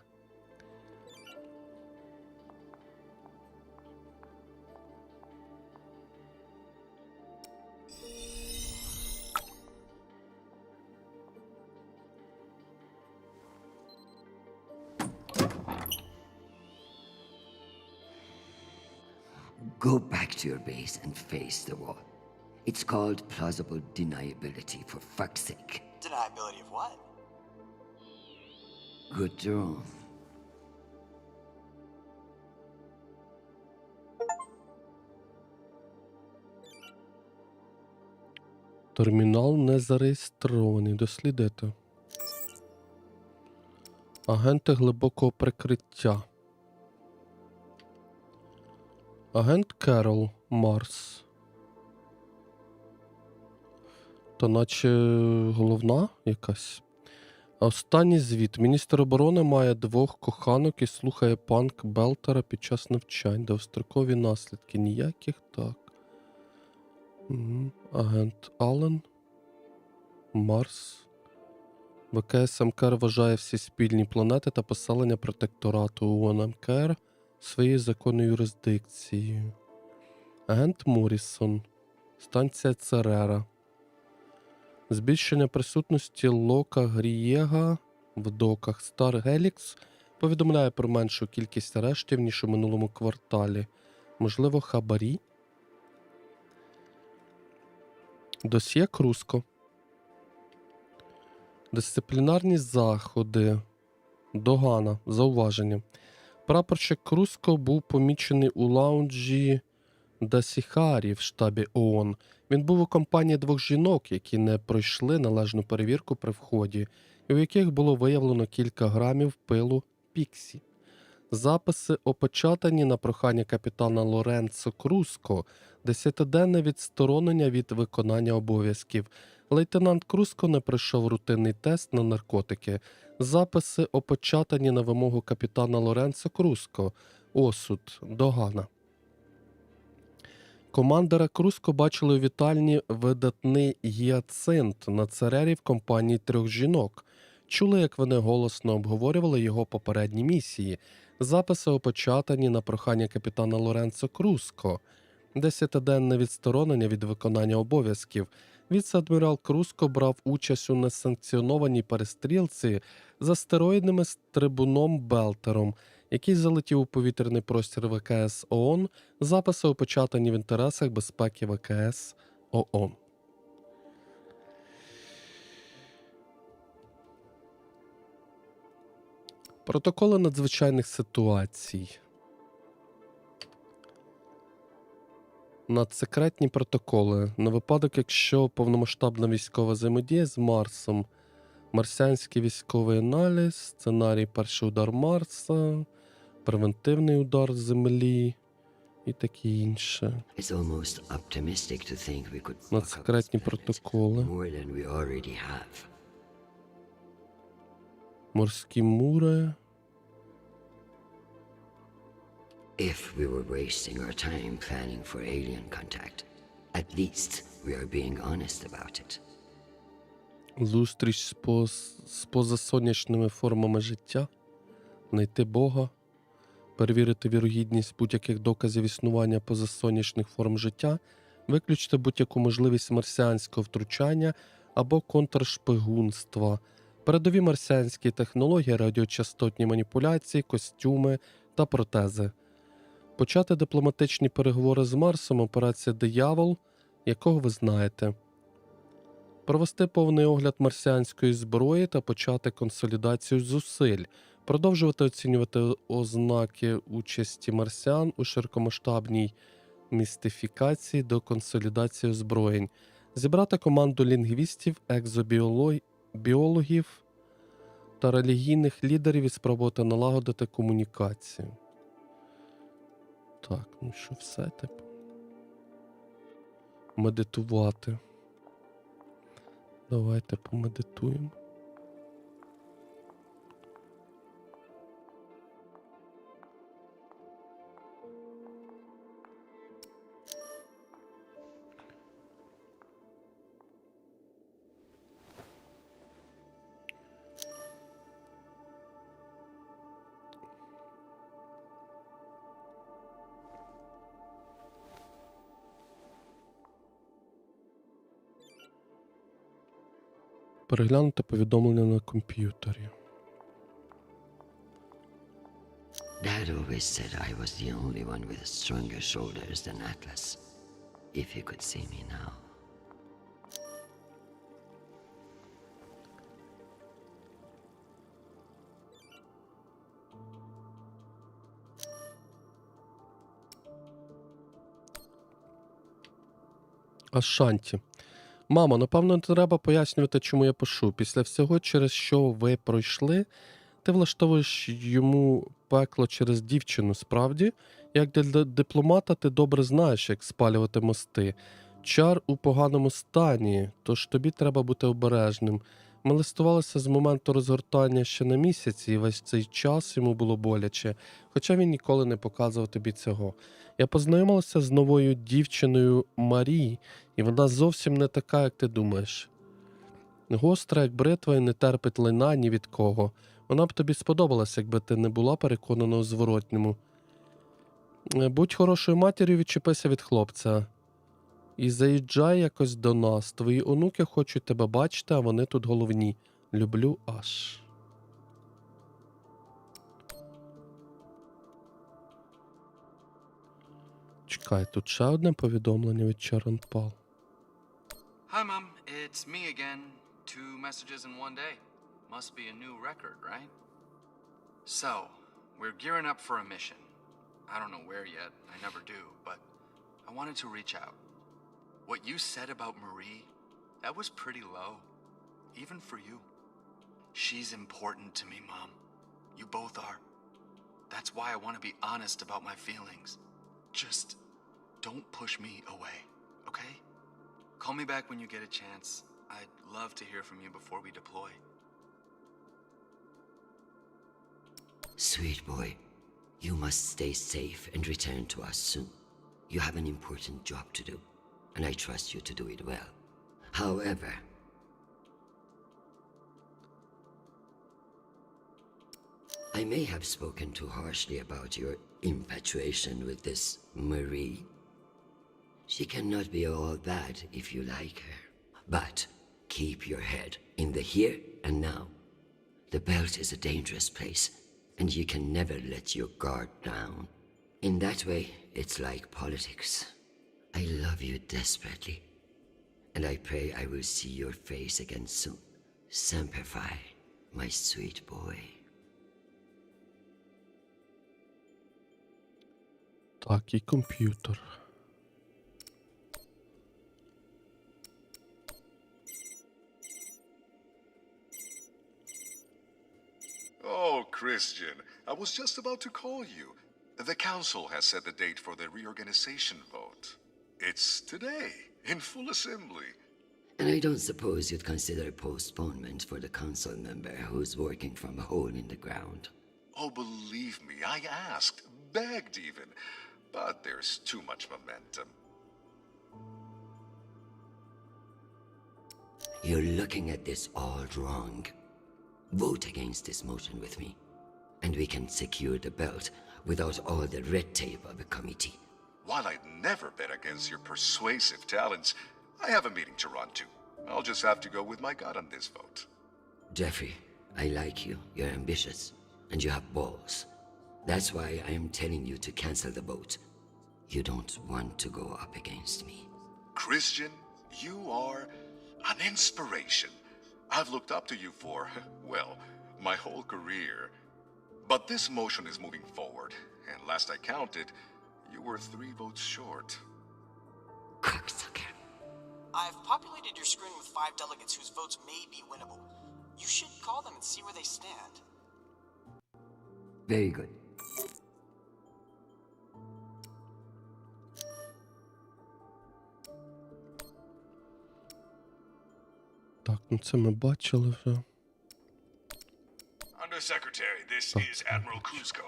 Go back to your base and face the wall. It's called plausible deniability, for fuck's sake. Deniability of what? Good draw. Термінал не зареєстрований. Дослідити. Агенти глибокого прикриття. Агент Керол, Марс. То наче головна якась. Останній звіт. Міністр оборони має 2 коханок і слухає панк Белтера під час навчань. Довгострокові наслідки ніяких, так. Агент Аллен. Марс. ВКС МКР вважає всі спільні планети та поселення протекторату ООН МКР своєю законною юрисдикцією. Агент Моррісон. Станція Церера. Збільшення присутності Лока Грієга в доках. Стар Гелікс повідомляє про меншу кількість арештів, ніж у минулому кварталі. Можливо, хабарі? Досьє Крузко. Дисциплінарні заходи. Догана. Зауваження. Прапорщик Крузко був помічений у лаунджі Дасіхарі в штабі ООН. Він був у компанії 2 жінок, які не пройшли належну перевірку при вході, і у яких було виявлено кілька грамів пилу Піксі. Записи опечатані на прохання капітана Лоренцо Крузко, 10-денне відсторонення від виконання обов'язків. Лейтенант Крузко не пройшов рутинний тест на наркотики. Записи опечатані на вимогу капітана Лоренцо Крузко. Осуд. Догана. Командира Круско бачили у вітальні видатний гіацинт на церері в компанії 3 жінок. Чули, як вони голосно обговорювали його попередні місії. Записи опечатані на прохання капітана Лоренцо Круско. 10-денне відсторонення від виконання обов'язків. Віце-адмірал Круско брав участь у несанкціонованій перестрілці з астероїдним стрибуном Белтером, який залетів у повітряний простір ВКС ООН. Записи опечатані в інтересах безпеки ВКС ООН. Протоколи надзвичайних ситуацій. Надсекретні протоколи. На випадок, якщо повномасштабна військова взаємодія з Марсом, марсіанський військовий аналіз, сценарій перший удар Марса, превентивний удар Землі і таке інше. Надсекретні протоколи. Морські мури. If we were wasting our time planning for alien contact, at least we are being honest about it. Зустріч з позасонячними формами життя. Знайти Бога. Перевірити вірогідність будь-яких доказів існування позасонячних форм життя. Виключити будь-яку можливість марсіанського втручання або контршпигунства. Передові марсіанські технології, радіочастотні маніпуляції, костюми та протези. Почати дипломатичні переговори з Марсом, операція «Диявол», якого ви знаєте. Провести повний огляд марсіанської зброї та почати консолідацію зусиль. Продовжувати оцінювати ознаки участі марсіан у широкомасштабній містифікації до консолідації озброєнь. Зібрати команду лінгвістів, екзобіологів та релігійних лідерів і спробувати налагодити комунікацію. Так, ну що все, типу. Медитувати. Давайте помедитуємо. Переглянути повідомлення на комп'ютері. Dad always said I was the only one with stronger shoulders than Atlas. If you could see me now. Ашанті. Мамо, напевно, не треба пояснювати, чому я пишу. Після всього, через що ви пройшли, ти влаштовуєш йому пекло через дівчину, справді? Як для дипломата ти добре знаєш, як спалювати мости. Чар у поганому стані, тож тобі треба бути обережним. Ми листувалися з моменту розгортання ще на місяці, і весь цей час йому було боляче, хоча він ніколи не показував тобі цього. Я познайомилася з новою дівчиною Марі, і вона зовсім не така, як ти думаєш. Гостра, як бритва, і не терпить лайна ні від кого. Вона б тобі сподобалась, якби ти не була переконана у зворотньому. Будь хорошою матір'ю, відчепися від хлопця. І заїжджай якось до нас. Твої онуки хочуть тебе бачити, а вони тут головні. Люблю аж. Чекай, тут ще одне повідомлення від Чаранпал. Hi, Mom. It's me again. 2 messages in one day. Must be a new record, right? So, we're gearing up for a mission. I don't know where yet. I never do, but I wanted to reach out. What you said about Marie, that was pretty low. Even for you. She's important to me, Mom. You both are. That's why I want to be honest about my feelings. Just don't push me away, okay? Call me back when you get a chance. I'd love to hear from you before we deploy. Sweet boy, you must stay safe and return to us soon. You have an important job to do, and I trust you to do it well. However, I may have spoken too harshly about your infatuation with this Marie. She cannot be all bad if you like her. But keep your head in the here and now. The belt is a dangerous place, and you can never let your guard down. In that way, it's like politics. I love you desperately, and I pray I will see your face again soon. Semper Fi, my sweet boy. Так, і комп'ютер. Oh, Christian, I was just about to call you. The council has set the date for the reorganization vote. It's today, in full assembly. And I don't suppose you'd consider postponement for the council member who's working from a hole in the ground. Oh, believe me, I asked, begged even. But there's too much momentum. You're looking at this all wrong. Vote against this motion with me, and we can secure the belt without all the red tape of a committee. While I'd never bet against your persuasive talents, I have a meeting to run to. I'll just have to go with my gut on this vote. Jeffrey, I like you. You're ambitious, and you have balls. That's why I am telling you to cancel the vote. You don't want to go up against me. Christian, you are an inspiration. I've looked up to you for, well, my whole career. But this motion is moving forward, and last I counted, you were 3 votes short. Cocksucker. I've populated your screen with 5 delegates whose votes may be winnable. You should call them and see where they stand. Very good. Так, ну це ми бачили вже. Undersecretary, this is Admiral Kuzco.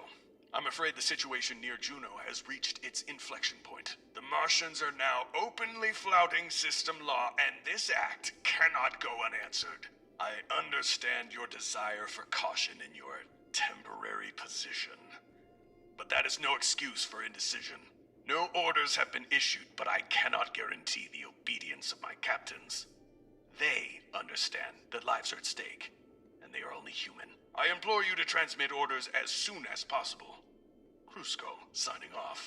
I'm afraid the situation near Juno has reached its inflection point. The Martians are now openly flouting system law, and this act cannot go unanswered. I understand your desire for caution in your temporary position, but that is no excuse for indecision. No orders have been issued, but I cannot guarantee the obedience of my captains. They understand that lives are at stake, and they are only human. I implore you to transmit orders as soon as possible. Kuzco, signing off.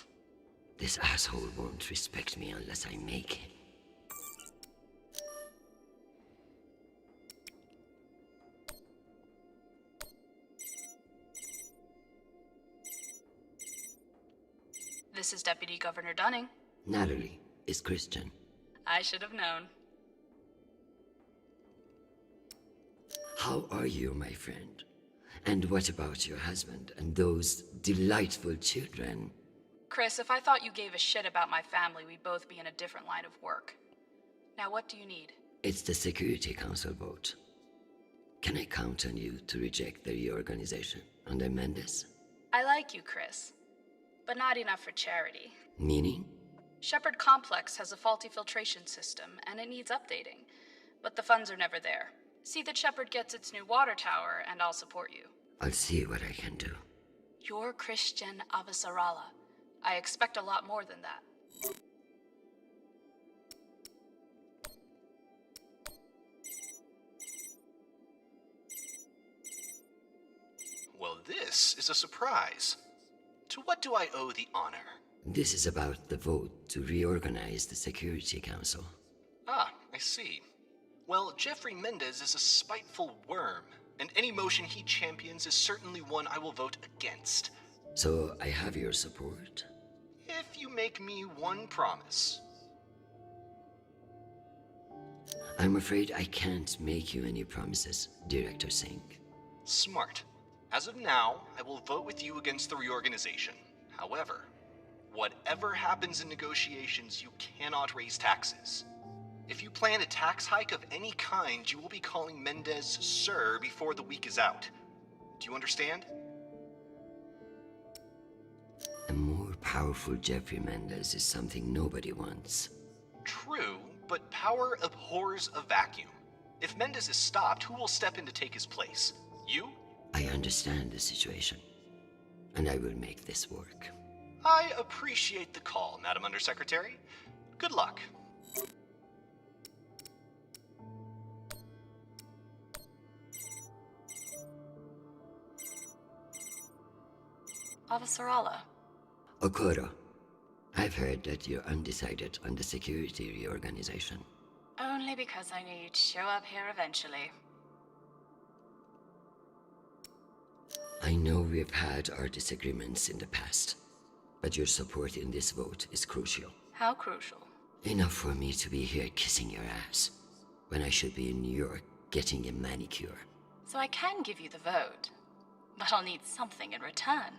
This asshole won't respect me unless I make him. This is Deputy Governor Dunning. Natalie is Christian. I should have known. How are you, my friend? And what about your husband and those delightful children? Chris, if I thought you gave a shit about my family, we'd both be in a different line of work. Now, what do you need? It's the Security Council vote. Can I count on you to reject the reorganization under Mendes? I like you, Chris, but not enough for charity. Meaning? Shepard Complex has a faulty filtration system, and it needs updating, but the funds are never there. See that Shepard gets its new water tower, and I'll support you. I'll see what I can do. You're Christian Avasarala. I expect a lot more than that. Well, this is a surprise. To what do I owe the honor? This is about the vote to reorganize the Security Council. Ah, I see. Well, Jeffrey Mendez is a spiteful worm, and any motion he champions is certainly one I will vote against. So I have your support? If you make me one promise. I'm afraid I can't make you any promises, Director Singh. Smart. As of now, I will vote with you against the reorganization. However, whatever happens in negotiations, you cannot raise taxes. If you plan a tax hike of any kind, you will be calling Mendez Sir before the week is out. Do you understand? A more Powerful Jeffrey Mendez is something nobody wants. True, but power abhors a vacuum. If Mendez is stopped, who will step in to take his place? You? I understand the situation, and I will make this work. I appreciate the call, Madam Undersecretary. Good luck. Officer Allah, Okoro, I've heard that you're undecided on the security reorganization. only because I knew you'd show up here eventually. I know we've had our disagreements in the past, but your support in this vote is crucial. How crucial? Enough for me to be here kissing your ass, when I should be in New York getting a manicure. So I can give you the vote, but I'll need something in return.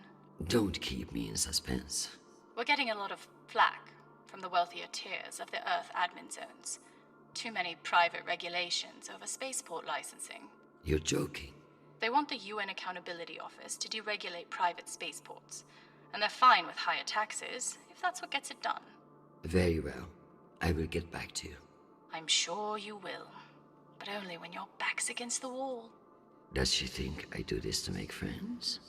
Don't keep me in suspense. We're getting a lot of flack from the wealthier tiers of the Earth admin zones. Too many private regulations over spaceport licensing. You're joking. They want the UN Accountability Office to deregulate private spaceports, and they're fine with higher taxes if that's what gets it done. Very well. I will get back to you. I'm sure you will, but only when your back's against the wall. Does she think I do this to make friends?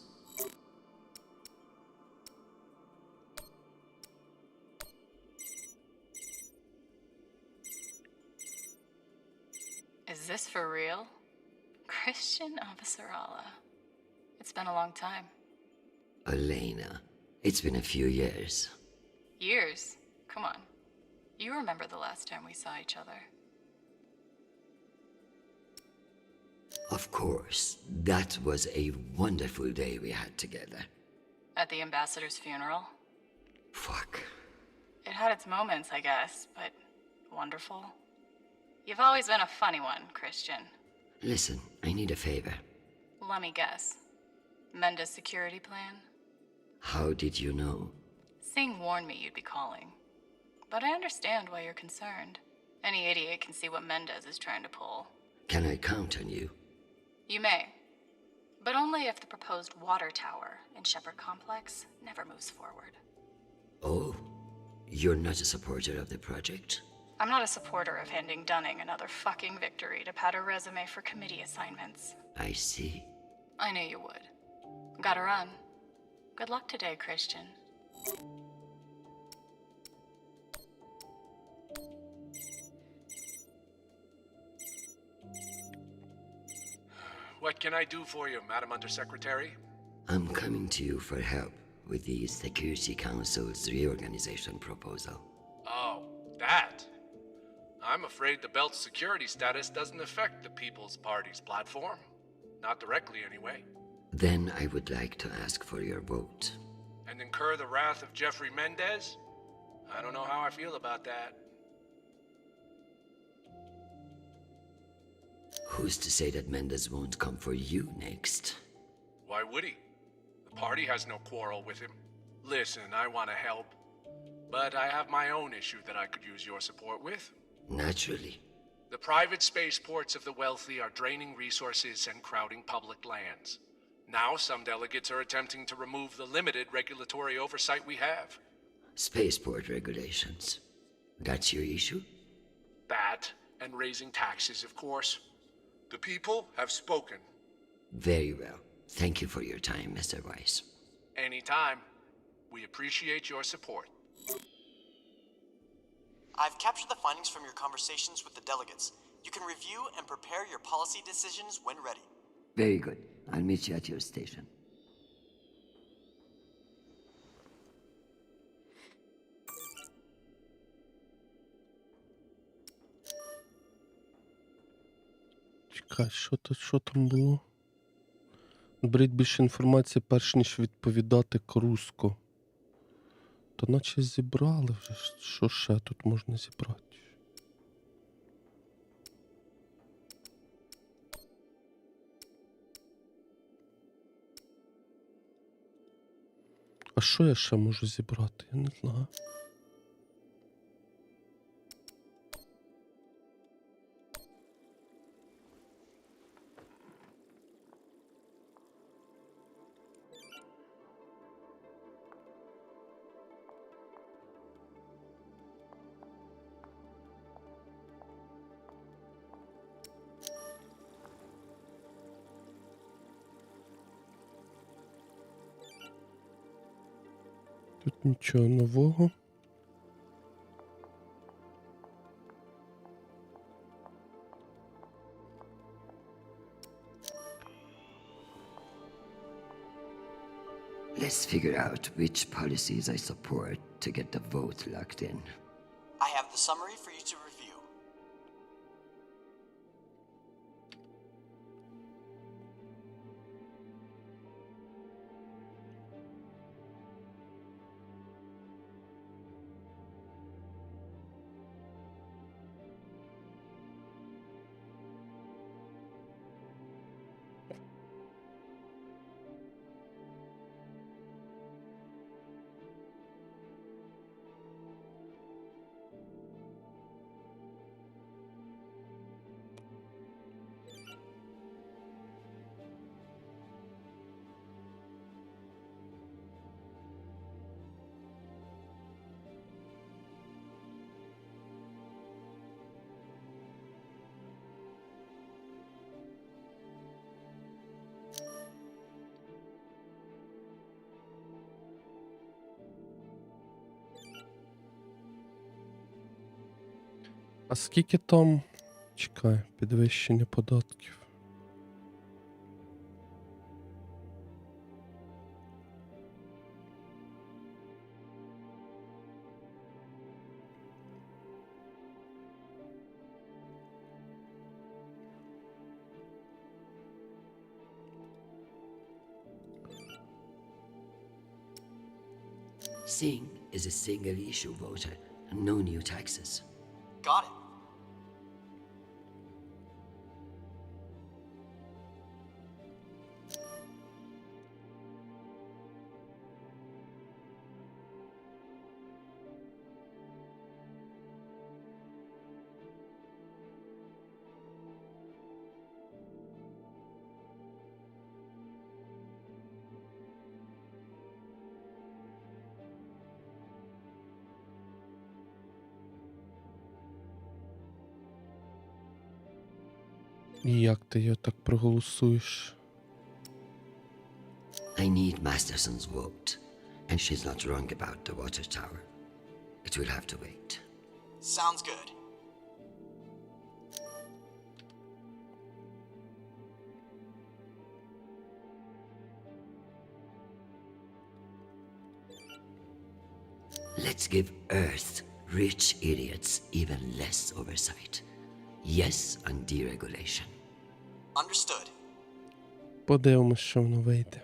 Is this for real? Christian Officer Allah. It's been a long time. Elena, it's been a few years. Years? Come on. You remember the last time we saw each other. Of course, that was a wonderful day we had together. At the ambassador's funeral? Fuck. It had its moments, I guess, but wonderful. You've always been a funny one, Christian. Listen, I need a favor. Let me guess. Mendez security plan? How did you know? Singh warned me you'd be calling. But I understand why you're concerned. Any idiot can see what Mendez is trying to pull. Can I count on you? You may. But only if the proposed water tower in Shepherd Complex never moves forward. Oh, you're not a supporter of the project? I'm not a supporter of handing Dunning another fucking victory to pad her resume for committee assignments. I see. I knew you would. Gotta run. Good luck today, Christian. What can I do for you, Madam Undersecretary? I'm coming to you for help with the Security Council's reorganization proposal. Oh, that. I'm afraid the belt's security status doesn't affect the People's Party's platform. Not directly, anyway. Then I would like to ask for your vote. And incur the wrath of Jeffrey Mendez? I don't know how I feel about that. Who's to say that Mendez won't come for you next? Why would he? The party has no quarrel with him. Listen, I want to help. But I have my own issue that I could use your support with. Naturally. The private spaceports of the wealthy are draining resources and crowding public lands. Now some delegates are attempting to remove the limited regulatory oversight we have. Spaceport regulations. That's your issue? That, and raising taxes, of course. The people have spoken. Very well. Thank you for your time, Mr. Weiss. Anytime. We appreciate your support. I've captured the findings from your conversations with the delegates. You can review and prepare your policy decisions when ready. Very good. I'll meet you at your station. Чекай, що там було? Беріть більше інформації, перш ніж відповідати Круско. То наче зібрали вже. Що ще тут можна зібрати? А що я ще можу зібрати? Я не знаю. Нічого нового. Let's figure out which policies I support to get the vote locked in. I have the summary for you to review. А скільки там? Чекай, підвищення податків. Singh is a single-issue voter, no new taxes. Got it. І як ти його так проголосуєш? I need Masterson's vote, and she's not wrong about the water tower. It will have to wait. Sounds good. Let's give Earth rich idiots even less oversight. Yes on deregulation. Understood. Подивимось, що воно вийде.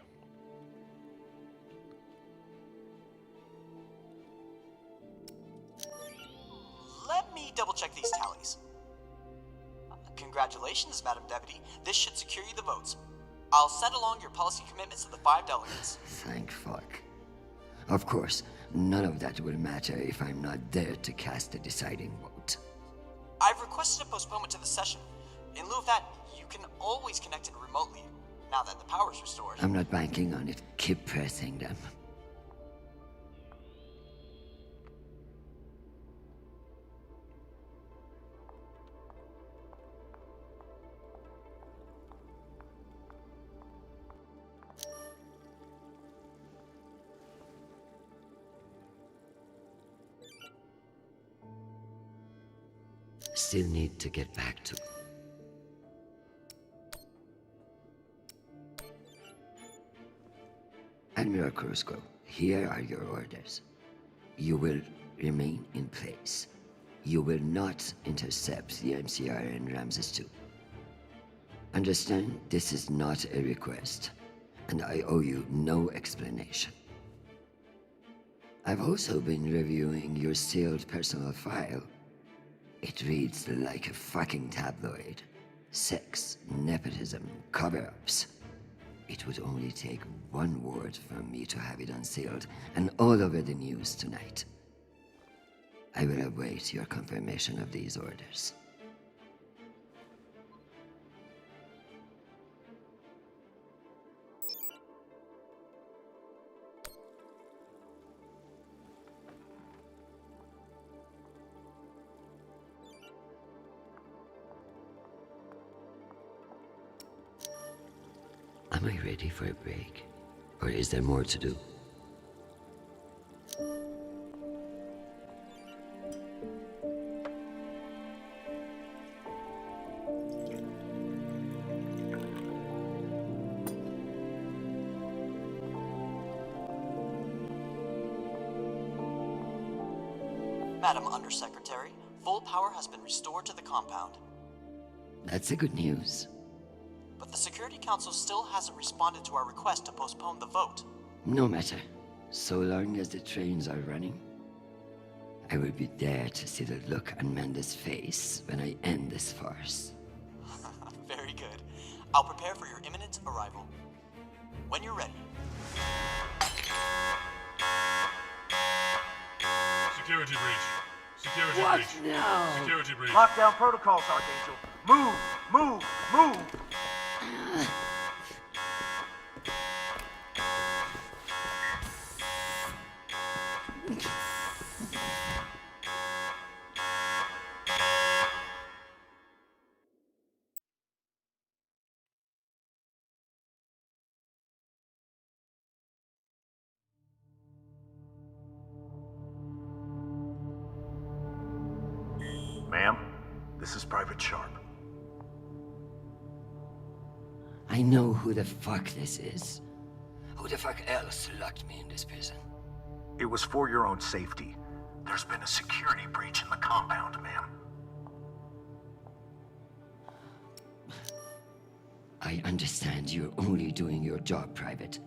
Let me double check these tallies. Congratulations, Madam Deputy. This should secure you the votes. I'll send along your policy commitments to the 5 delegates. Thank fuck. Of course, none of that will matter if I'm not there to cast the deciding vote. I've requested a postponement to the session. In lieu of that, you can always connect in remotely, now that the power's restored. I'm not banking on it. Keep pressing them. Still need to get back to... Admiral Kruzko, here are your orders. You will remain in place. You will not intercept the MCR and Ramses II. Understand, this is not a request, and I owe you no explanation. I've also been reviewing your sealed personal file. It reads like a fucking tabloid. Sex, nepotism, cover-ups. It would only take one word from me to have it unsealed and all over the news tonight. I will await your confirmation of these orders. Am I ready for a break? Or is there more to do? Madam Undersecretary, full power has been restored to the compound. That's the good news. But the Security Council still hasn't responded to our request to postpone the vote. No matter. So long as the trains are running, I will be there to see the look on Amanda's face when I end this farce. Very good. I'll prepare for your imminent arrival. When you're ready. Security breach. Security What breach. now? Security breach. Lockdown protocols, Archangel. Move, move, move. Ma'am, this is Private Sharp. I know who the fuck this is. Who the fuck else locked me in this prison? It was for your own safety. There's been a security breach in the compound, ma'am. I understand you're only doing your job, Private,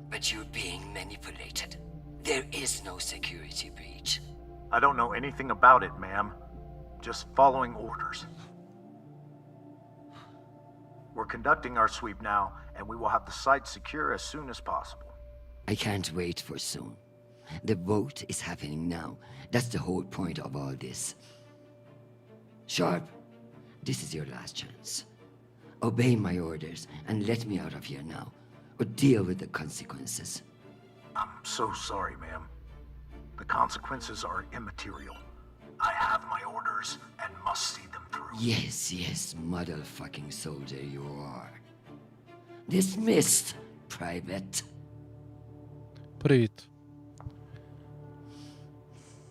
but you're being manipulated. There is no security breach. I don't know anything about it, ma'am. Just following orders. We're conducting our sweep now, and we will have the site secure as soon as possible. I can't wait for soon. The vote is happening now. That's the whole point of all this. Sharp, this is your last chance. Obey my orders and let me out of here now, or deal with the consequences. I'm so sorry, ma'am. The consequences are immaterial. I have my orders and must see them through. Yes, motherfucking soldier you are. Dismissed, Private. Привіт.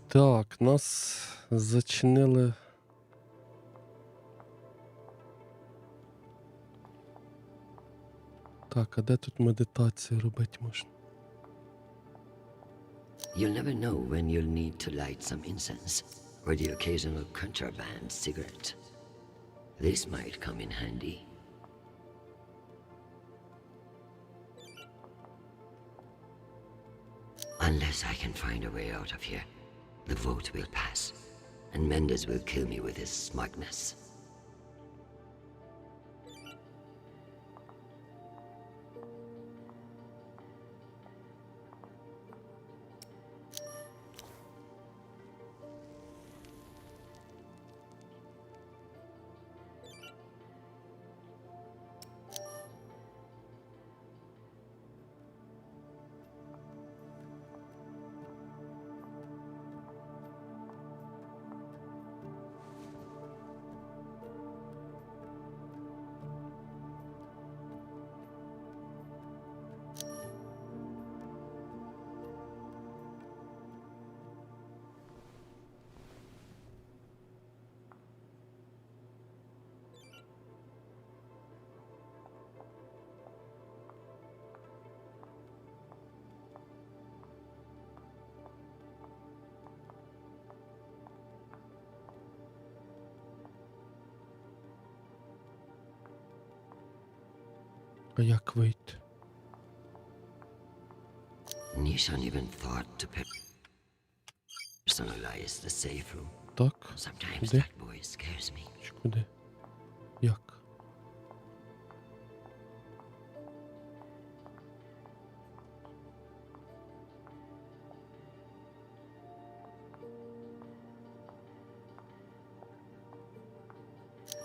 Так, нас зачинили. Так, а де тут медитацію робити можна? You'll never know when you'll need to light some incense, or the occasional contraband cigarette. This might come in handy. Unless I can find a way out of here, the vote will pass, and Mendes will kill me with his smugness. А як вийти? Nishan even thought to personalize the safe room. Так? Sometimes Де? that boy scares me. Чи куди? Як?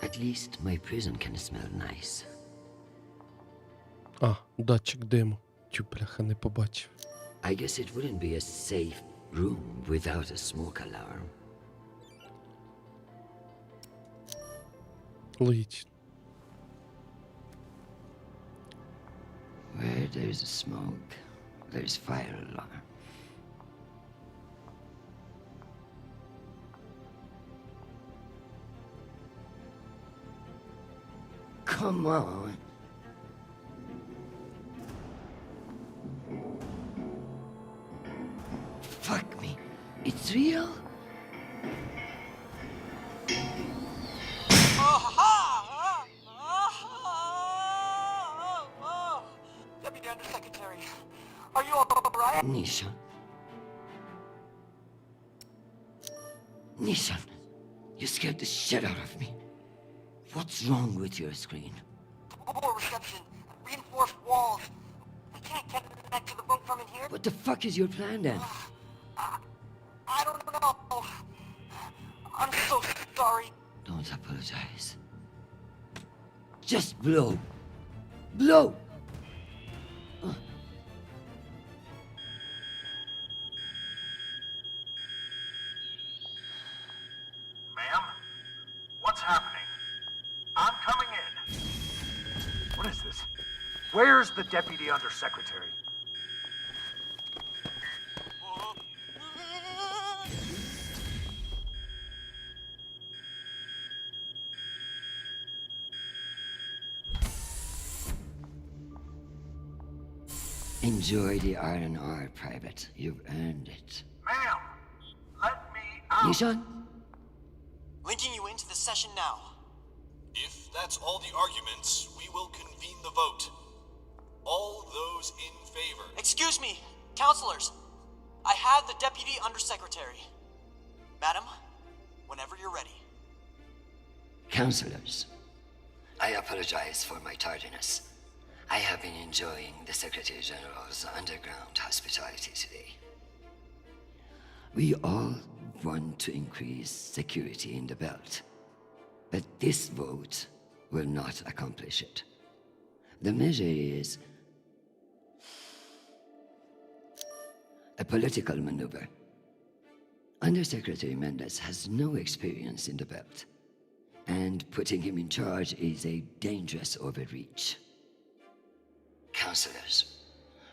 At least my prison can smell nice. А, датчик диму. Тю, бляха, не побачив. I guess it wouldn't be a safe room without a smoke alarm. Логічно. Where there's smoke, there's fire alarm. Come on. Fuck me. It's real? Nishan? Nishan, you scared the shit out of me. What's wrong with your screen? Poor reception. Reinforced walls. We can't get back to the boat from in here. What the fuck is your plan then? I don't know. I'm so sorry. Don't apologize. Just blow. Blow! Ma'am? What's happening? I'm coming in. What is this? Where's the Deputy Undersecretary? Enjoy the R&R, Private. You've earned it. Ma'am, let me out. Nishan? Linking you into the session now. If that's all the arguments, we will convene the vote. All those in favor. Excuse me, counselors. I have the Deputy Undersecretary. Madam, whenever you're ready. Counselors, I apologize for my tardiness. I have been enjoying the Secretary General's underground hospitality today. We all want to increase security in the belt, but this vote will not accomplish it. The measure is a political maneuver. Undersecretary Mendez has no experience in the belt, and putting him in charge is a dangerous overreach. Counselors,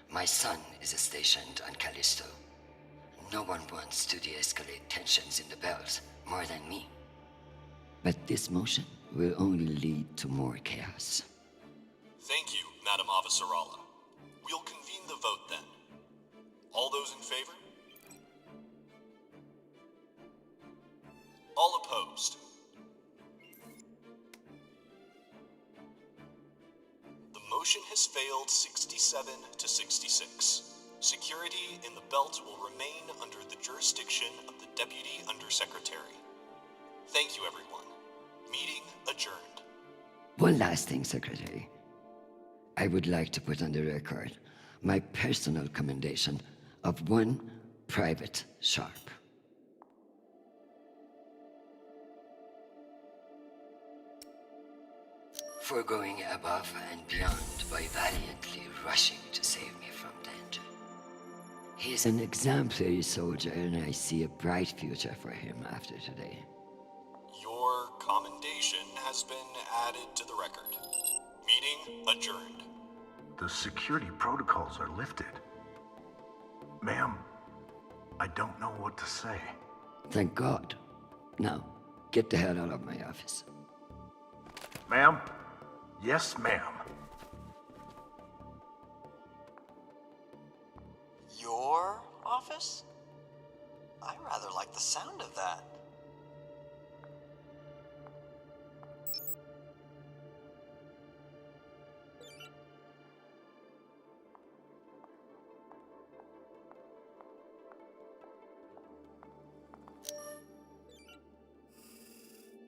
my son is stationed on Callisto. No one wants to de-escalate tensions in the belt more than me. But this motion will only lead to more chaos. Thank you, Madam Avasarala. We'll convene the vote then. All those in favor? All opposed? The motion has failed 67 to 66. Security in the belt will remain under the jurisdiction of the Deputy Undersecretary. Thank you, everyone. Meeting adjourned. One last thing, Secretary. I would like to put on the record my personal commendation of one Private Sharp. For going above and beyond by valiantly rushing to save me from danger. He's an exemplary soldier, and I see a bright future for him after today. Your commendation has been added to the record. Meeting adjourned. The security protocols are lifted. Ma'am, I don't know what to say. Thank God. Now, get the hell out of my office. Ma'am? Yes, ma'am. Your office? I rather like the sound of that.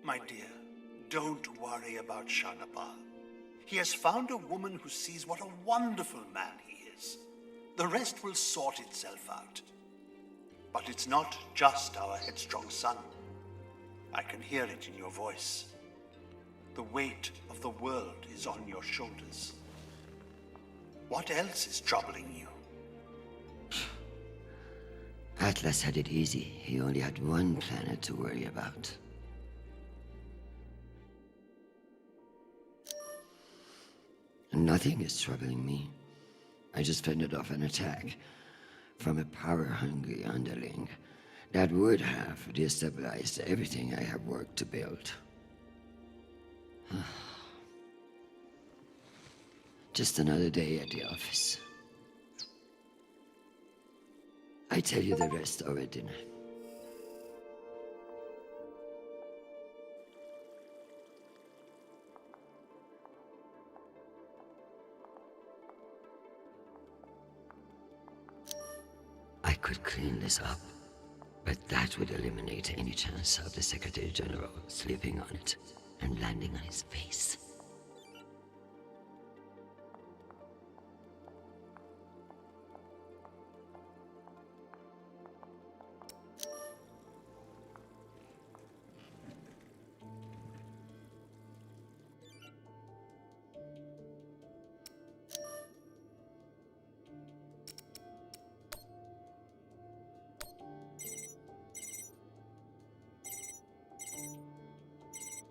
My dear, don't worry about Shanapal. He has found a woman who sees what a wonderful man he is. The rest will sort itself out. But it's not just our headstrong son. I can hear it in your voice. The weight of the world is on your shoulders. What else is troubling you? Atlas had it easy. He only had one planet to worry about. Nothing is troubling me. I just fended off an attack from a power-hungry underling that would have destabilized everything I have worked to build. Just another day at the office. I tell you the rest over dinner. could clean this up, but that would eliminate any chance of the Secretary General slipping on it and landing on his face.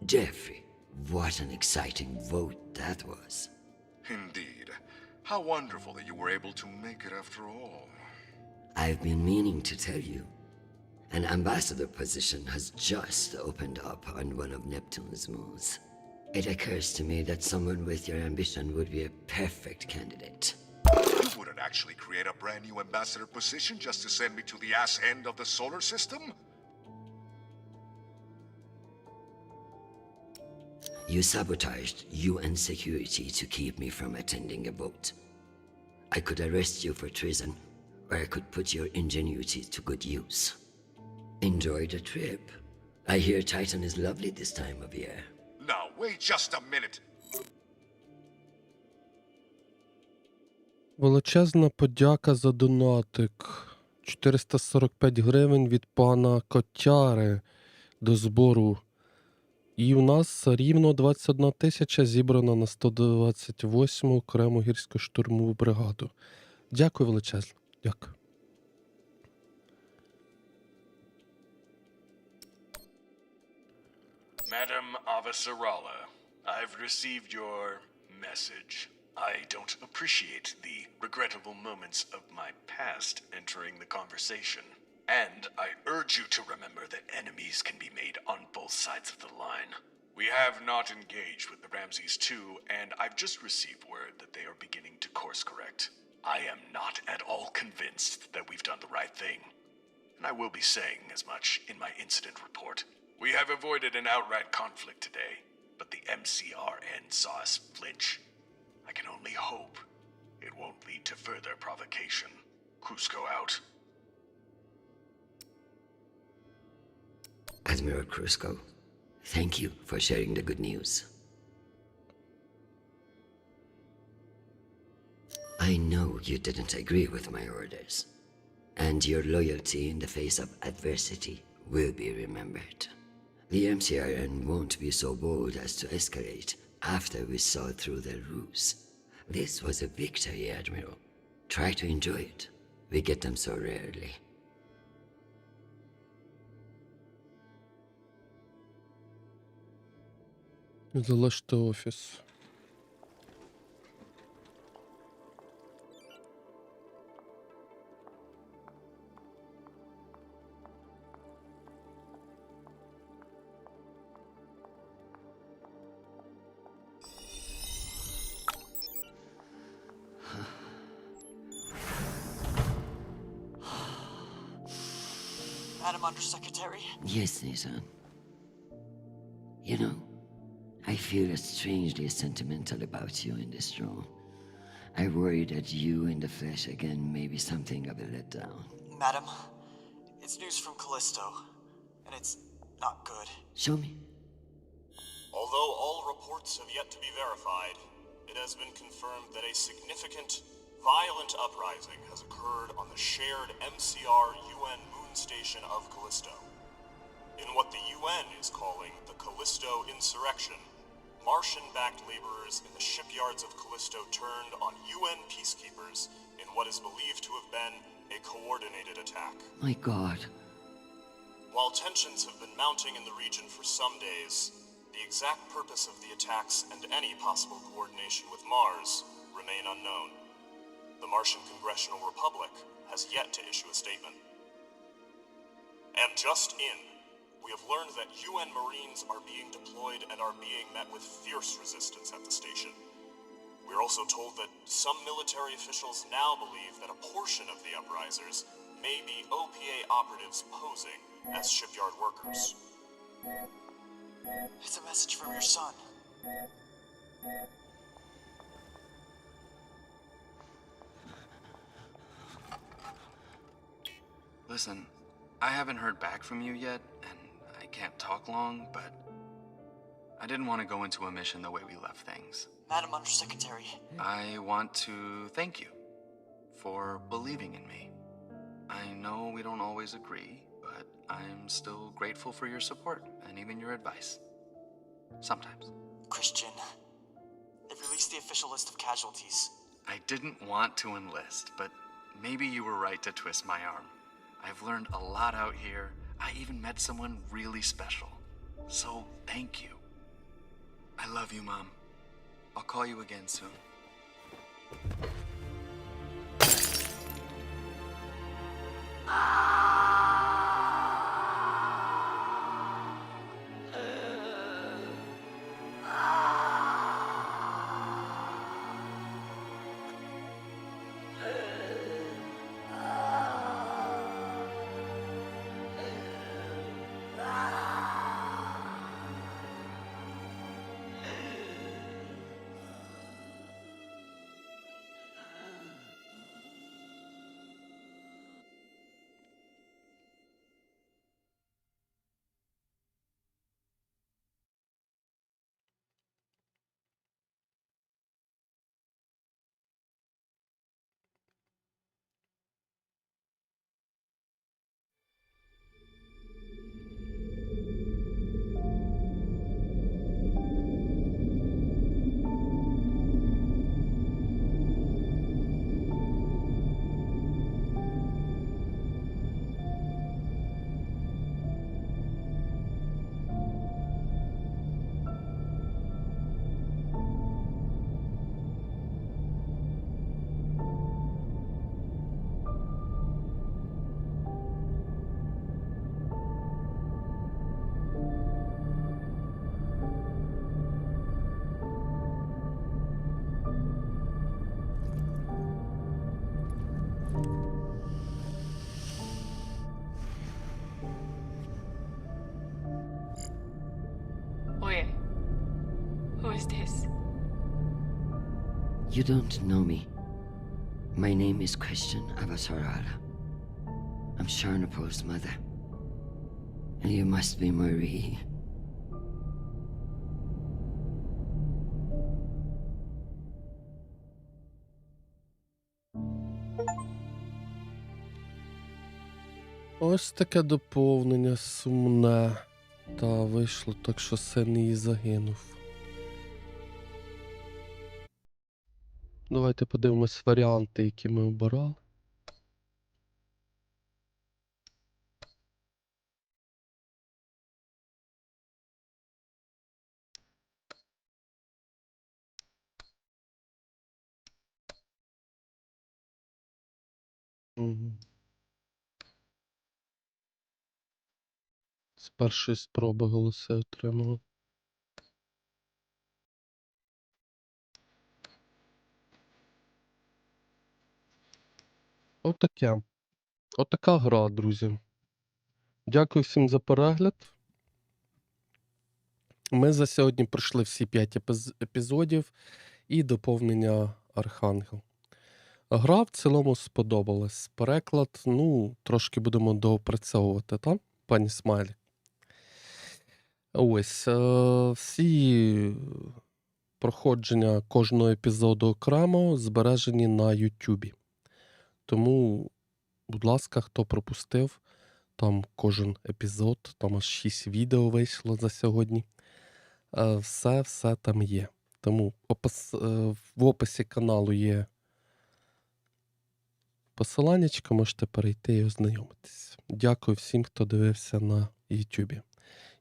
Jeffrey, what an exciting vote that was. Indeed. How wonderful that you were able to make it after all. I've been meaning to tell you. An ambassador position has just opened up on one of Neptune's moons. It occurs to me that someone with your ambition would be a perfect candidate. You wouldn't actually create a brand new ambassador position just to send me to the ass end of the solar system? You sabotaged UN security to keep me from attending a vote. I could arrest you for treason, or I could put your ingenuity to good use. Enjoy the trip. I hear Titan is lovely this time of year. Now, wait just a minute. Величезна подяка за донатик. 445 гривень від пана Котяри до збору. І у нас рівно 21 тисяча зібрано на 128-му окрему гірсько-штурмову бригаду. Дякую величезно. Дякую. Madam Avasarala, I've received your message. I don't appreciate the regrettable moments of my past entering the conversation. And I urge you to remember that enemies can be made on both sides of the line. We have not engaged with the Ramses II, and I've just received word that they are beginning to course correct. I am not at all convinced that we've done the right thing, and I will be saying as much in my incident report. We have avoided an outright conflict today, but the MCRN saw us flinch. I can only hope it won't lead to further provocation. Cusco out. Admiral Cusco, thank you for sharing the good news. I know you didn't agree with my orders, and your loyalty in the face of adversity will be remembered. The MCRN won't be so bold as to escalate after we saw through their ruse. This was a victory, Admiral. Try to enjoy it. We get them so rarely. Залиште офіс. Madam Undersecretary? Yes, Nathan. You know, I feel strangely sentimental about you in this room. I worry that you in the flesh again may be something of a letdown. Madam, it's news from Callisto, and it's not good. Show me. Although all reports have yet to be verified, it has been confirmed that a significant, violent uprising has occurred on the shared MCR-UN moon station of Callisto. In what the UN is calling the Callisto Insurrection, Martian-backed laborers in the shipyards of Callisto turned on UN peacekeepers in what is believed to have been a coordinated attack. My God. While tensions have been mounting in the region for some days, the exact purpose of the attacks and any possible coordination with Mars remain unknown. The Martian Congressional Republic has yet to issue a statement. And just in, we have learned that UN Marines are being deployed and are being met with fierce resistance at the station. We're also told that some military officials now believe that a portion of the uprisers may be OPA operatives posing as shipyard workers. It's a message from your son. Listen, I haven't heard back from you yet, and I can't talk long, but I didn't want to go into a mission the way we left things. Madam Undersecretary. I want to thank you for believing in me. I know we don't always agree, but I'm still grateful for your support and even your advice. Sometimes. Christian, they've released the official list of casualties. I didn't want to enlist, but maybe you were right to twist my arm. I've learned a lot out here. I even met someone really special. So thank you. I love you, Mom. I'll call you again soon. Oye, who is this? You don't know me. My name is Christian Avasarala. I'm Sharnapol's mother. And you must be Marie. Ось таке доповнення сумне. Та вийшло так, що син її загинув. Давайте подивимось варіанти, які ми обирали. З першої спроби голоси отримали. Отаке. Отака гра, друзі. Дякую всім за перегляд. Ми за сьогодні пройшли всі 5 епізодів і доповнення Архангел. Гра в цілому сподобалась. Переклад, трошки будемо доопрацьовувати, так, пані Смайлі? Ось, всі проходження кожного епізоду окремо збережені на Ютубі. Тому, будь ласка, хто пропустив, там кожен епізод, там аж 6 відео вийшло за сьогодні. Все там є. Тому в описі каналу є посиланнячко, можете перейти і ознайомитись. Дякую всім, хто дивився на Ютубі.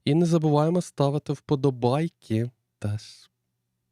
І не забуваємо ставити вподобайки теж.